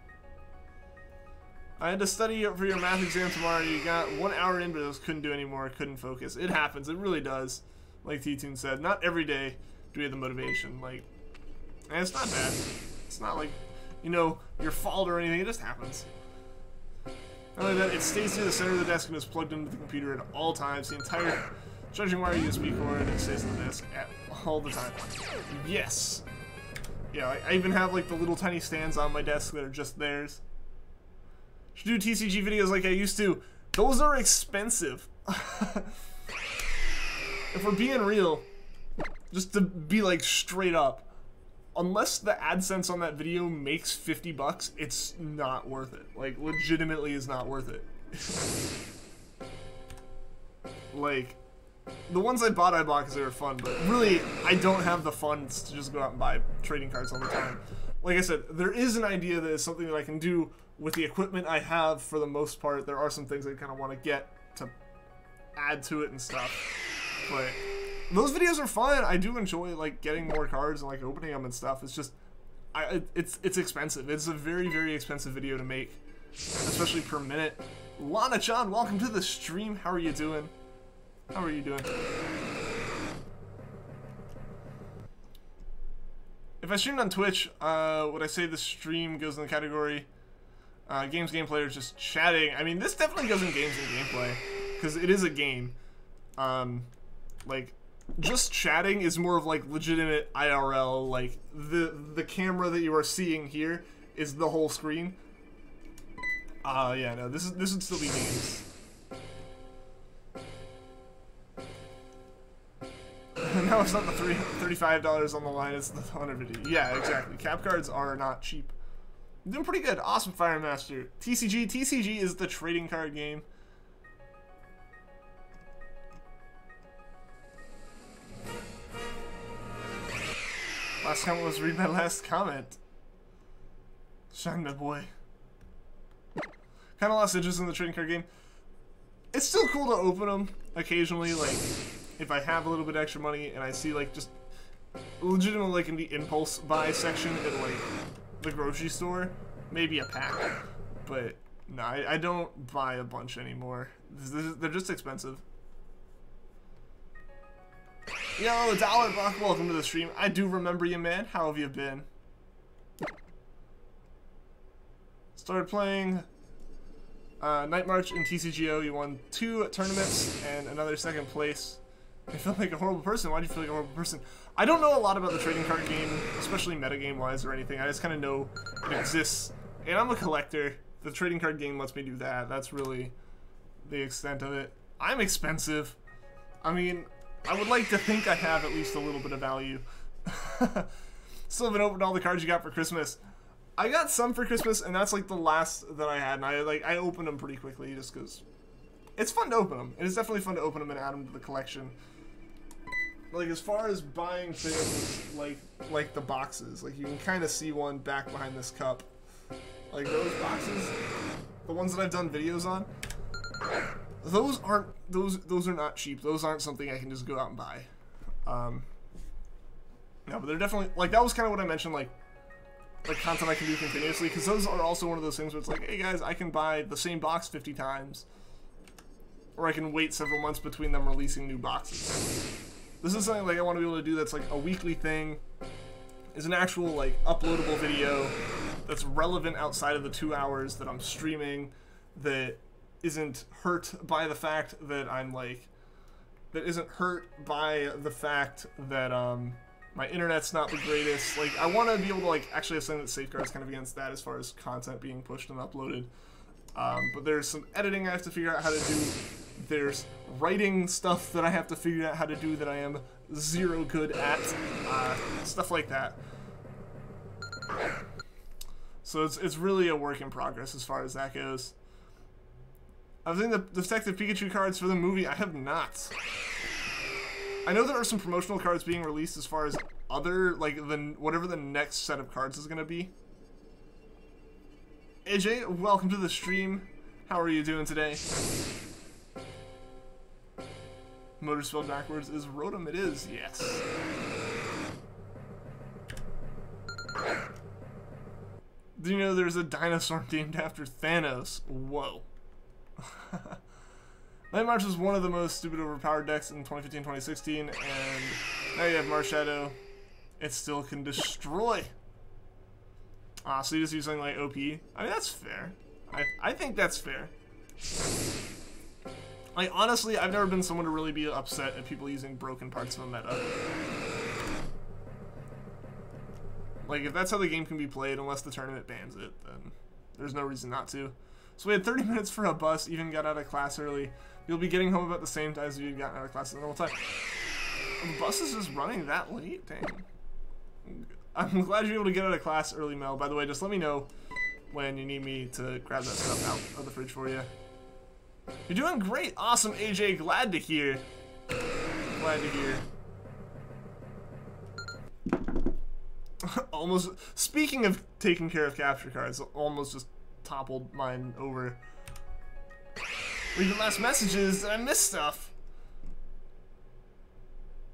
I had to study for your math exam tomorrow. You got 1 hour in, but I just couldn't do anymore. I couldn't focus. It happens. It really does. Like T-Toon said, not every day do we have the motivation. Like, and it's not bad. It's not like, you know, your fault or anything. It just happens. Not only that, it stays near the center of the desk and is plugged into the computer at all times. The entire charging wire USB cord, and it stays on the desk at all the time. Yes. Yeah, I even have, like, the little tiny stands on my desk that are just theirs. Should do TCG videos like I used to. Those are expensive. If we're being real, just to be, like, straight up, unless the AdSense on that video makes 50 bucks, it's not worth it. Like, legitimately is not worth it. Like, the ones I bought because they were fun, but really, I don't have the funds to just go out and buy trading cards all the time. Like I said, there is an idea that is something that I can do with the equipment I have for the most part. There are some things I kind of want to get to add to it and stuff, but those videos are fun. I do enjoy, like, getting more cards and, like, opening them and stuff. It's just, it's expensive. It's a very, very expensive video to make, especially per minute. Lana-chan, welcome to the stream. How are you doing? How are you doing? If I streamed on Twitch, would I say the stream goes in the category games, gameplay, or just chatting? I mean, this definitely goes in games and gameplay, because it is a game. Like, just chatting is more of, like, legitimate IRL, like, the camera that you are seeing here is the whole screen. Yeah, no, this would still be games. No, it's not the $35 on the line, it's the $150. Yeah, exactly. Cap cards are not cheap. I'm doing pretty good. Awesome, Firemaster. TCG is the trading card game. Last comment was read my last comment. Shine my boy. Kind of lost interest in the trading card game. It's still cool to open them occasionally, like, if I have a little bit extra money and I see, like, just legitimately, like, in the impulse buy section at, like, the grocery store, maybe a pack. But no, I don't buy a bunch anymore. They're just expensive. Yo, $1 Buck, welcome to the stream. I do remember you, man. How have you been? Started playing Night March in TCGO. You won 2 tournaments and another 2nd place. I feel like a horrible person. Why do you feel like a horrible person? I don't know a lot about the trading card game, especially metagame-wise or anything. I just kind of know it exists. And I'm a collector. The trading card game lets me do that. That's really the extent of it. I'm expensive. I mean, I would like to think I have at least a little bit of value. Still haven't opened all the cards you got for Christmas. I got some for Christmas, and that's like the last that I had, and I opened them pretty quickly just because it's fun to open them. It is definitely fun to open them and add them to the collection. Like, as far as buying things like the boxes, like, you can kind of see one back behind this cup. Like, those boxes, the ones that I've done videos on, those are not cheap. Those aren't something I can just go out and buy. No, but they're definitely, like, that was kind of what I mentioned, like content I can do continuously, because those are also one of those things where it's like, hey guys, I can buy the same box 50 times, or I can wait several months between them releasing new boxes. This is something like I want to be able to do that's like a weekly thing, is an actual like uploadable video that's relevant outside of the 2 hours that I'm streaming, that isn't hurt by the fact that I'm like, that isn't hurt by the fact that my internet's not the greatest. Like, I want to be able to like actually have something that safeguards kind of against that as far as content being pushed and uploaded. But there's some editing I have to figure out how to do. There's writing stuff that I have to figure out how to do that I am zero good at. Stuff like that. So it's really a work in progress as far as that goes. I've seen the Detective Pikachu cards for the movie. I have not. I know there are some promotional cards being released as far as other, like, whatever the next set of cards is going to be. AJ, welcome to the stream. How are you doing today? Motor spelled backwards is Rotom. It is, yes. Do you know there's a dinosaur named after Thanos? Whoa. Night March was one of the most stupid overpowered decks in 2015-2016, and now you have Marshadow. It still can destroy. So you just use something like OP. I mean, that's fair. I think that's fair. Like, honestly, I've never been someone to really be upset at people using broken parts of a meta. Like, if that's how the game can be played, unless the tournament bans it, then there's no reason not to. So we had 30 minutes for a bus, even got out of class early. You'll be getting home about the same time as you've gotten out of class at the normal time. The bus is just running that late? Dang. I'm glad you're able to get out of class early, Mel. By the way, just let me know when you need me to grab that stuff out of the fridge for you. You're doing great. Awesome, AJ. Glad to hear. Glad to hear. Almost. Speaking of taking care of capture cards, almost just toppled mine over. Reading last messages. Did I miss stuff?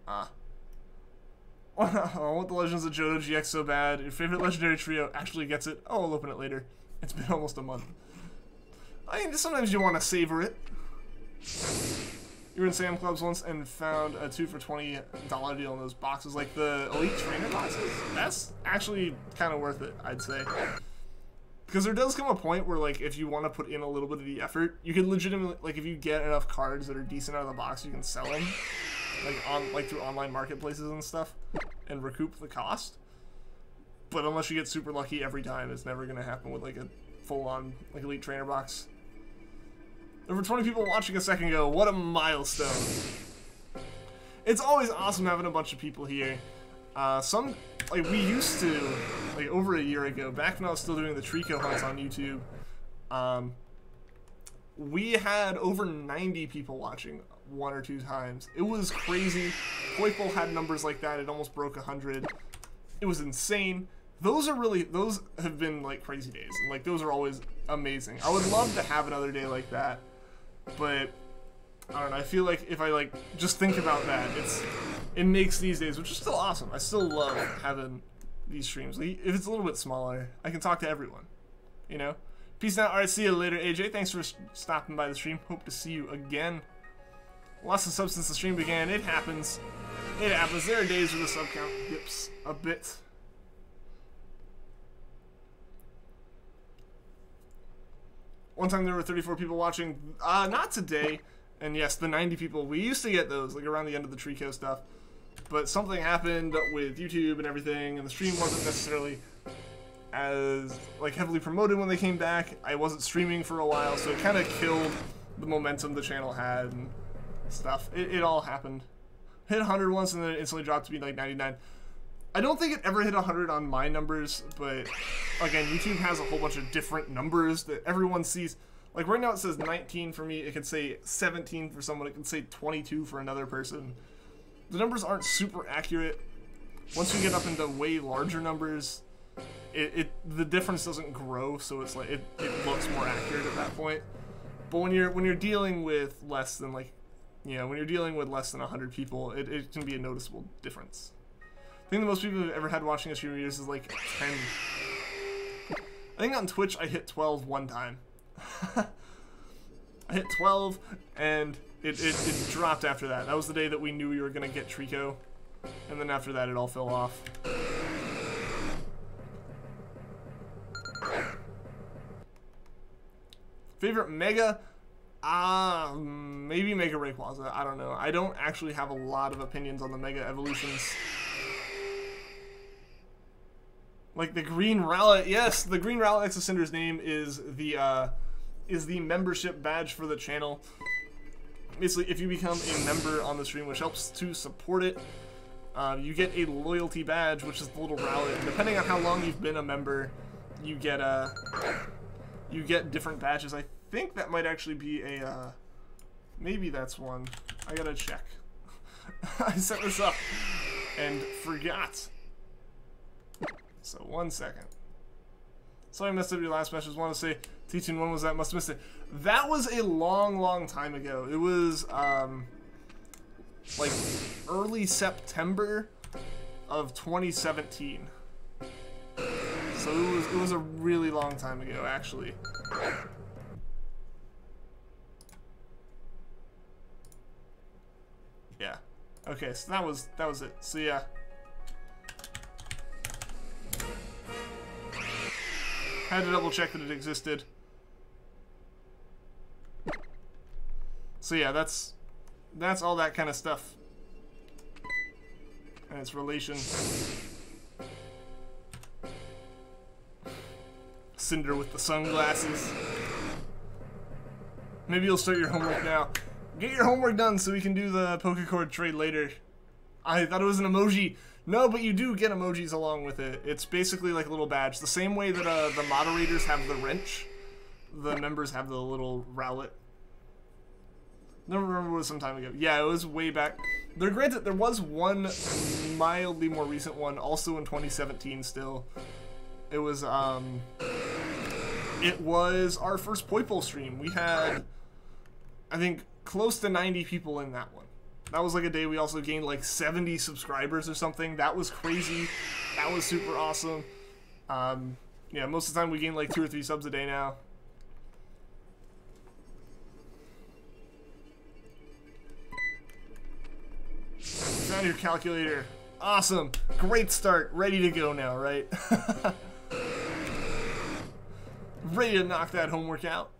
I want the Legends of Johto GX so bad. Your favorite legendary trio actually gets it. Oh, I'll open it later. It's been almost a month. I mean, sometimes you want to savor it. You were in Sam Clubs once and found a 2 for $20 deal in those boxes, like the Elite Trainer boxes. That's actually kind of worth it, I'd say. Because there does come a point where, like, if you want to put in a little bit of the effort, you can legitimately, like, if you get enough cards that are decent out of the box, you can sell them, like through online marketplaces and stuff, and recoup the cost. But unless you get super lucky every time, it's never going to happen with, like, a full-on, like, Elite Trainer box. There were 20 people watching a second ago. What a milestone. It's always awesome having a bunch of people here. Like, we used to, like, over a year ago, back when I was still doing the Treecko hunts on YouTube, we had over 90 people watching 1 or 2 times. It was crazy. Poipole had numbers like that. It almost broke 100. It was insane. Those have been, like, crazy days. And, like, those are always amazing. I would love to have another day like that. But, I don't know, I feel like if I, like, just think about that, it makes these days, which is still awesome. I still love having these streams. Like, if it's a little bit smaller, I can talk to everyone, you know? Peace out. Alright, see you later, AJ. Thanks for stopping by the stream. Hope to see you again. Lost of substance the stream began. It happens. It happens. There are days where the sub count dips a bit. One time there were 34 people watching, not today, and yes, the 90 people, we used to get those, like, around the end of the Treecko stuff, but something happened with YouTube and everything, and the stream wasn't necessarily as, like, heavily promoted when they came back. I wasn't streaming for a while, so it kind of killed the momentum the channel had and stuff. It all happened. Hit 100 once and then it instantly dropped to be, like, 99. I don't think it ever hit 100 on my numbers, but again, YouTube has a whole bunch of different numbers that everyone sees. Like right now it says 19 for me, it could say 17 for someone, it can say 22 for another person. The numbers aren't super accurate. Once you get up into way larger numbers, the difference doesn't grow, so it's like it looks more accurate at that point. But when you're dealing with less than like, you know, when you're dealing with less than 100 people, it can be a noticeable difference. I think the most people have ever had watching a stream is like 10. I think on Twitch I hit 12 one time. I hit 12 and it dropped after that. That was the day that we knew we were gonna get Treecko, and then after that it all fell off. Favorite Mega? Maybe Mega Rayquaza. I don't know. I don't actually have a lot of opinions on the Mega evolutions. Like the green Rowlet, yes, the green Rowlet next to Cinder's name is the membership badge for the channel. Basically, if you become a member on the stream, which helps to support it, you get a loyalty badge, which is the little Rowlet. And depending on how long you've been a member, you get different badges. I think that might actually be a maybe that's one. I gotta check. I set this up and forgot. So 1 second. Sorry I messed up your last message. Want to say, teaching when was that? Must have missed it. That was a long time ago. It was like early September of 2017. So it was a really long time ago, actually. Yeah. Okay, so that was it. So yeah. Had to double check that it existed. So yeah, that's all that kind of stuff. And its relation. Cinder with the sunglasses. Maybe you'll start your homework now. Get your homework done so we can do the Pokecord trade later. I thought it was an emoji. No, but you do get emojis along with it. It's basically like a little badge. The same way that the moderators have the wrench, the members have the little Rowlet. Never remember, it was some time ago. Yeah, it was way back. Granted, there was one mildly more recent one, also in 2017 still. It was our first Poipole stream. We had, I think, close to 90 people in that one. That was like a day we also gained like 70 subscribers or something. That was crazy. That was super awesome. Yeah, most of the time we gain like 2 or 3 subs a day now. Found your calculator. Awesome. Great start. Ready to go now, right? Ready to knock that homework out.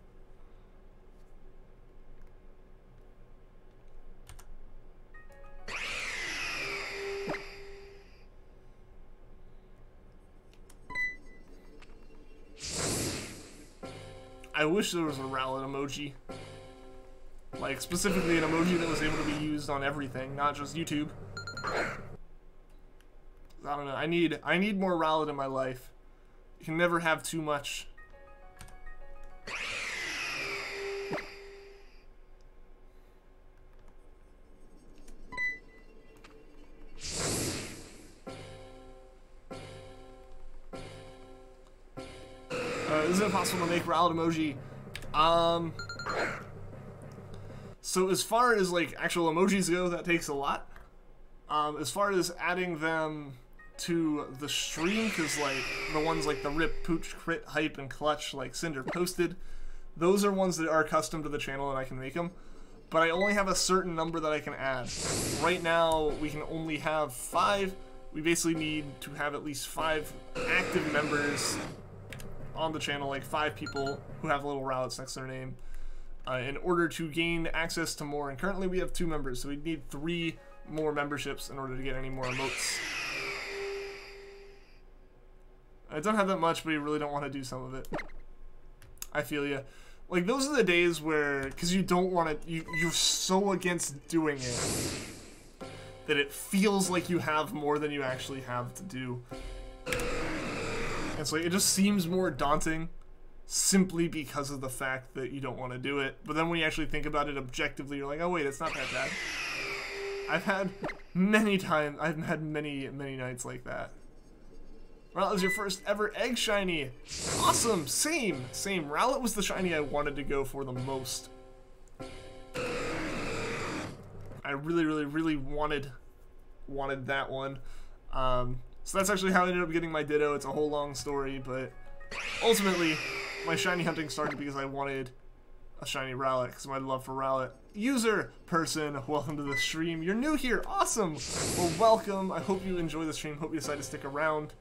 I wish there was a Rowlet emoji. Like, specifically an emoji that was able to be used on everything, not just YouTube. I don't know, I need more Rowlet in my life. You can never have too much. Is it possible to make Rowlet emoji? So as far as like actual emojis go, that takes a lot. As far as adding them to the stream, because like the ones like the Rip, Pooch, Crit, Hype, and Clutch, like Cinder posted, those are ones that are custom to the channel and I can make them. But I only have a certain number that I can add. Right now, we can only have 5. We basically need to have at least 5 active members on the channel, like 5 people who have little Rowlets next to their name, in order to gain access to more. And currently we have 2 members, so we need 3 more memberships in order to get any more emotes. I don't have that much, but you really don't want to do some of it. I feel ya. Like, those are the days where, because you don't want to, you're so against doing it. that it feels like you have more than you actually have to do. And so it just seems more daunting simply because of the fact that you don't want to do it. But then when you actually think about it objectively, you're like, oh wait, it's not that bad. I've had many nights like that. Rowlet was your first ever egg shiny. Awesome, same. Rowlet was the shiny I wanted to go for the most. I really wanted that one. So that's actually how I ended up getting my Ditto. It's a whole long story, but ultimately, my shiny hunting started because I wanted a shiny Rowlet, because of my love for Rowlet. User person, welcome to the stream. You're new here, awesome. Well, welcome. I hope you enjoy the stream. Hope you decide to stick around.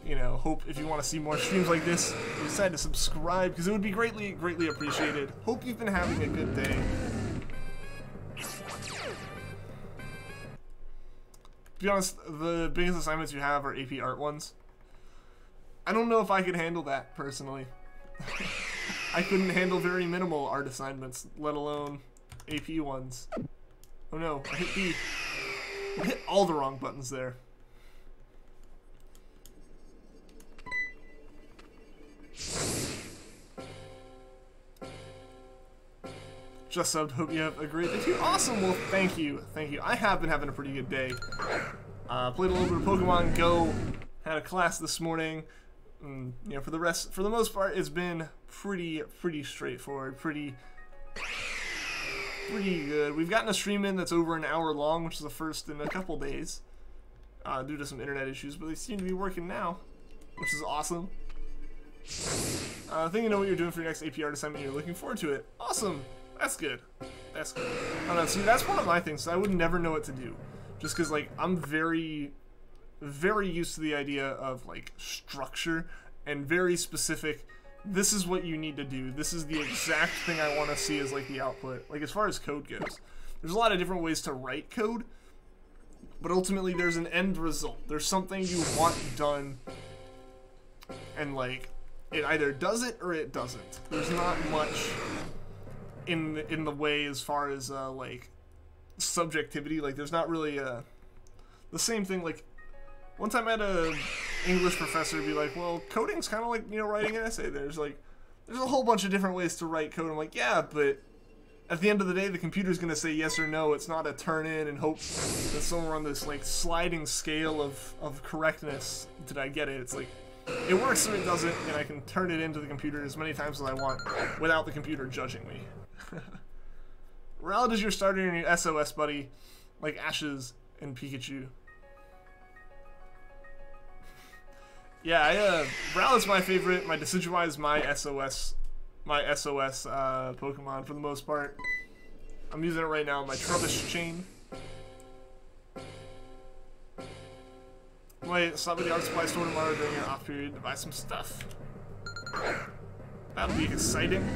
You know, hope if you want to see more streams like this, you decide to subscribe, because it would be greatly appreciated. Hope you've been having a good day. To be honest, the biggest assignments you have are AP Art ones. I don't know if I could handle that, personally. I couldn't handle very minimal art assignments, let alone AP ones. Oh no, I hit all the wrong buttons there. Just subbed, hope you have a great day too. Awesome, well thank you. I have been having a pretty good day. Played a little bit of Pokemon Go, had a class this morning. You know, for the most part, it's been pretty straightforward, pretty good. We've gotten a stream in that's over an hour long, which is the first in a couple days, due to some internet issues, but they seem to be working now, which is awesome. I think you know what you're doing for your next AP Art assignment. You're looking forward to it. Awesome. That's good. That's good. I don't know. See, that's one of my things. I would never know what to do, just because like I'm very used to the idea of like structure and very specific. This is what you need to do. This is the exact thing I want to see as like the output. Like as far as code goes, there's a lot of different ways to write code, but ultimately there's an end result. There's something you want done, and like it either does it or it doesn't. There's not much in the way as far as like subjectivity. Like there's not really the same thing. Like one time I had a English professor be like, well, coding's kind of like, you know, writing an essay. There's a whole bunch of different ways to write code. I'm like, yeah, but at the end of the day, the computer's gonna say yes or no. It's not a turn in and hope that somewhere on this like sliding scale of correctness did I get it. It's like it works or it doesn't, and I can turn it into the computer as many times as I want without the computer judging me. Ralts is your starter and your SOS buddy, like Ashes and Pikachu. Yeah, Ralts is my favorite. My Decidueye is my SOS Pokemon for the most part. I'm using it right now. My Trubbish chain. Wait, stop at the art supply store tomorrow during your off period to buy some stuff. That'll be exciting.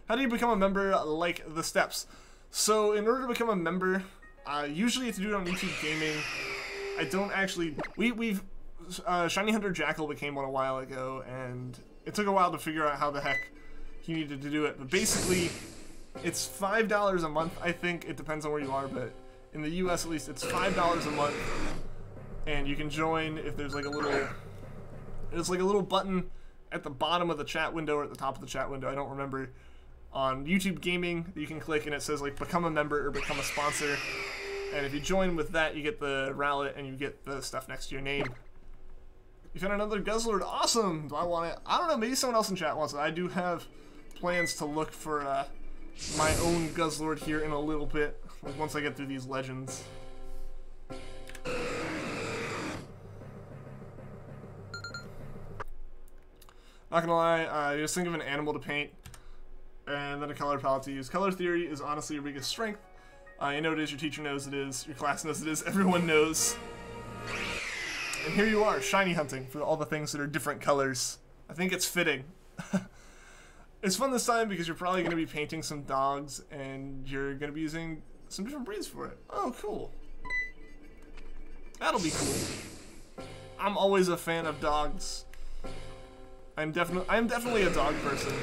How do you become a member? Like the steps. So in order to become a member, usually you have to do it on YouTube Gaming. I don't actually. We've Shiny Hunter Jackal became one a while ago, and it took a while to figure out how the heck he needed to do it. But basically, it's $5 a month. I think it depends on where you are, but in the U.S. at least, it's $5 a month, and you can join if there's like a little. There's like a little button at the bottom of the chat window or at the top of the chat window. I don't remember. On YouTube Gaming, you can click and it says like become a member or become a sponsor. And if you join with that, you get the Rowlet and you get the stuff next to your name. You found another Guzzlord. Awesome! Do I want it? I don't know, maybe someone else in chat wants it. I do have plans to look for my own Guzzlord here in a little bit, like once I get through these legends. Not gonna lie, you just think of an animal to paint and then a color palette to use. Color theory is honestly your biggest strength. You know it is, your teacher knows it is, your class knows it is, everyone knows. And here you are, shiny hunting for all the things that are different colors. I think it's fitting. It's fun this time because you're probably going to be painting some dogs and you're going to be using some different breeds for it. Oh, cool. That'll be cool. I'm always a fan of dogs. I'm definitely a dog person.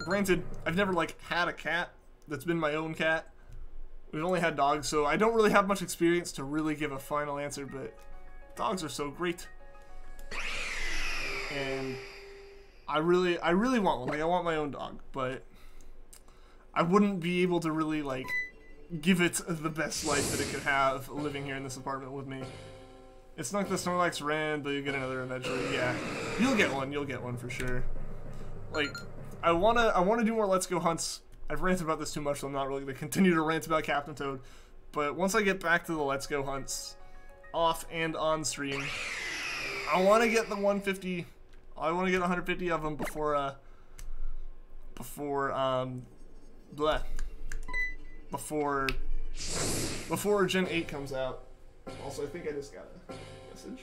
Granted, I've never like had a cat that's been my own cat, we've only had dogs, so I don't really have much experience to really give a final answer, but dogs are so great. And I really want one. Like, I want my own dog, but I wouldn't be able to really, like, give it the best life that it could have living here in this apartment with me. It's not the Snorlax ran, but you get another eventually. Yeah, you'll get one for sure. Like, I wanna do more Let's Go hunts. I've ranted about this too much, so I'm not really gonna continue to rant about Captain Toad. But once I get back to the Let's Go hunts, off and on stream, I want to get the 150. I want to get 150 of them before Gen 8 comes out. Also, I think I just got a message.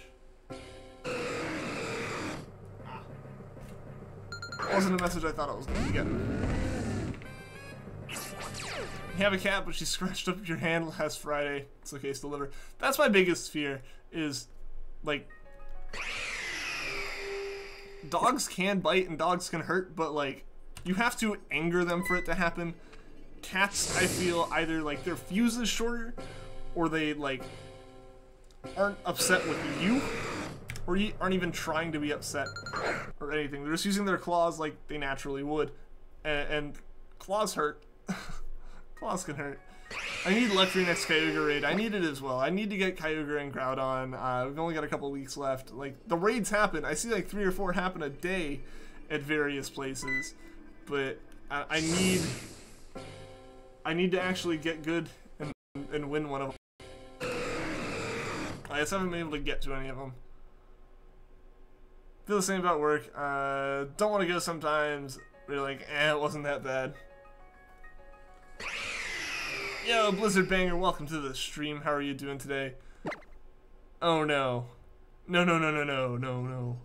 It wasn't a message I thought I was going to get. You have a cat, but she scratched up your hand last Friday. It's okay, still deliver. That's my biggest fear, is, like, dogs can bite and dogs can hurt, but, like, you have to anger them for it to happen. Cats, I feel, either, like, their fuse is shorter, or they, like, aren't upset with you, or aren't even trying to be upset or anything. They're just using their claws like they naturally would. And claws hurt. Claws can hurt. I need luck for your next Kyogre raid. I need it as well. I need to get Kyogre and Groudon. We've only got a couple weeks left. Like, the raids happen. I see like 3 or 4 happen a day at various places. But I need to actually get good and win one of them. I just haven't been able to get to any of them. Feel the same about work. Don't want to go sometimes. But you're like, it wasn't that bad. Yo, Blizzard Banger, welcome to the stream. How are you doing today? Oh no. No.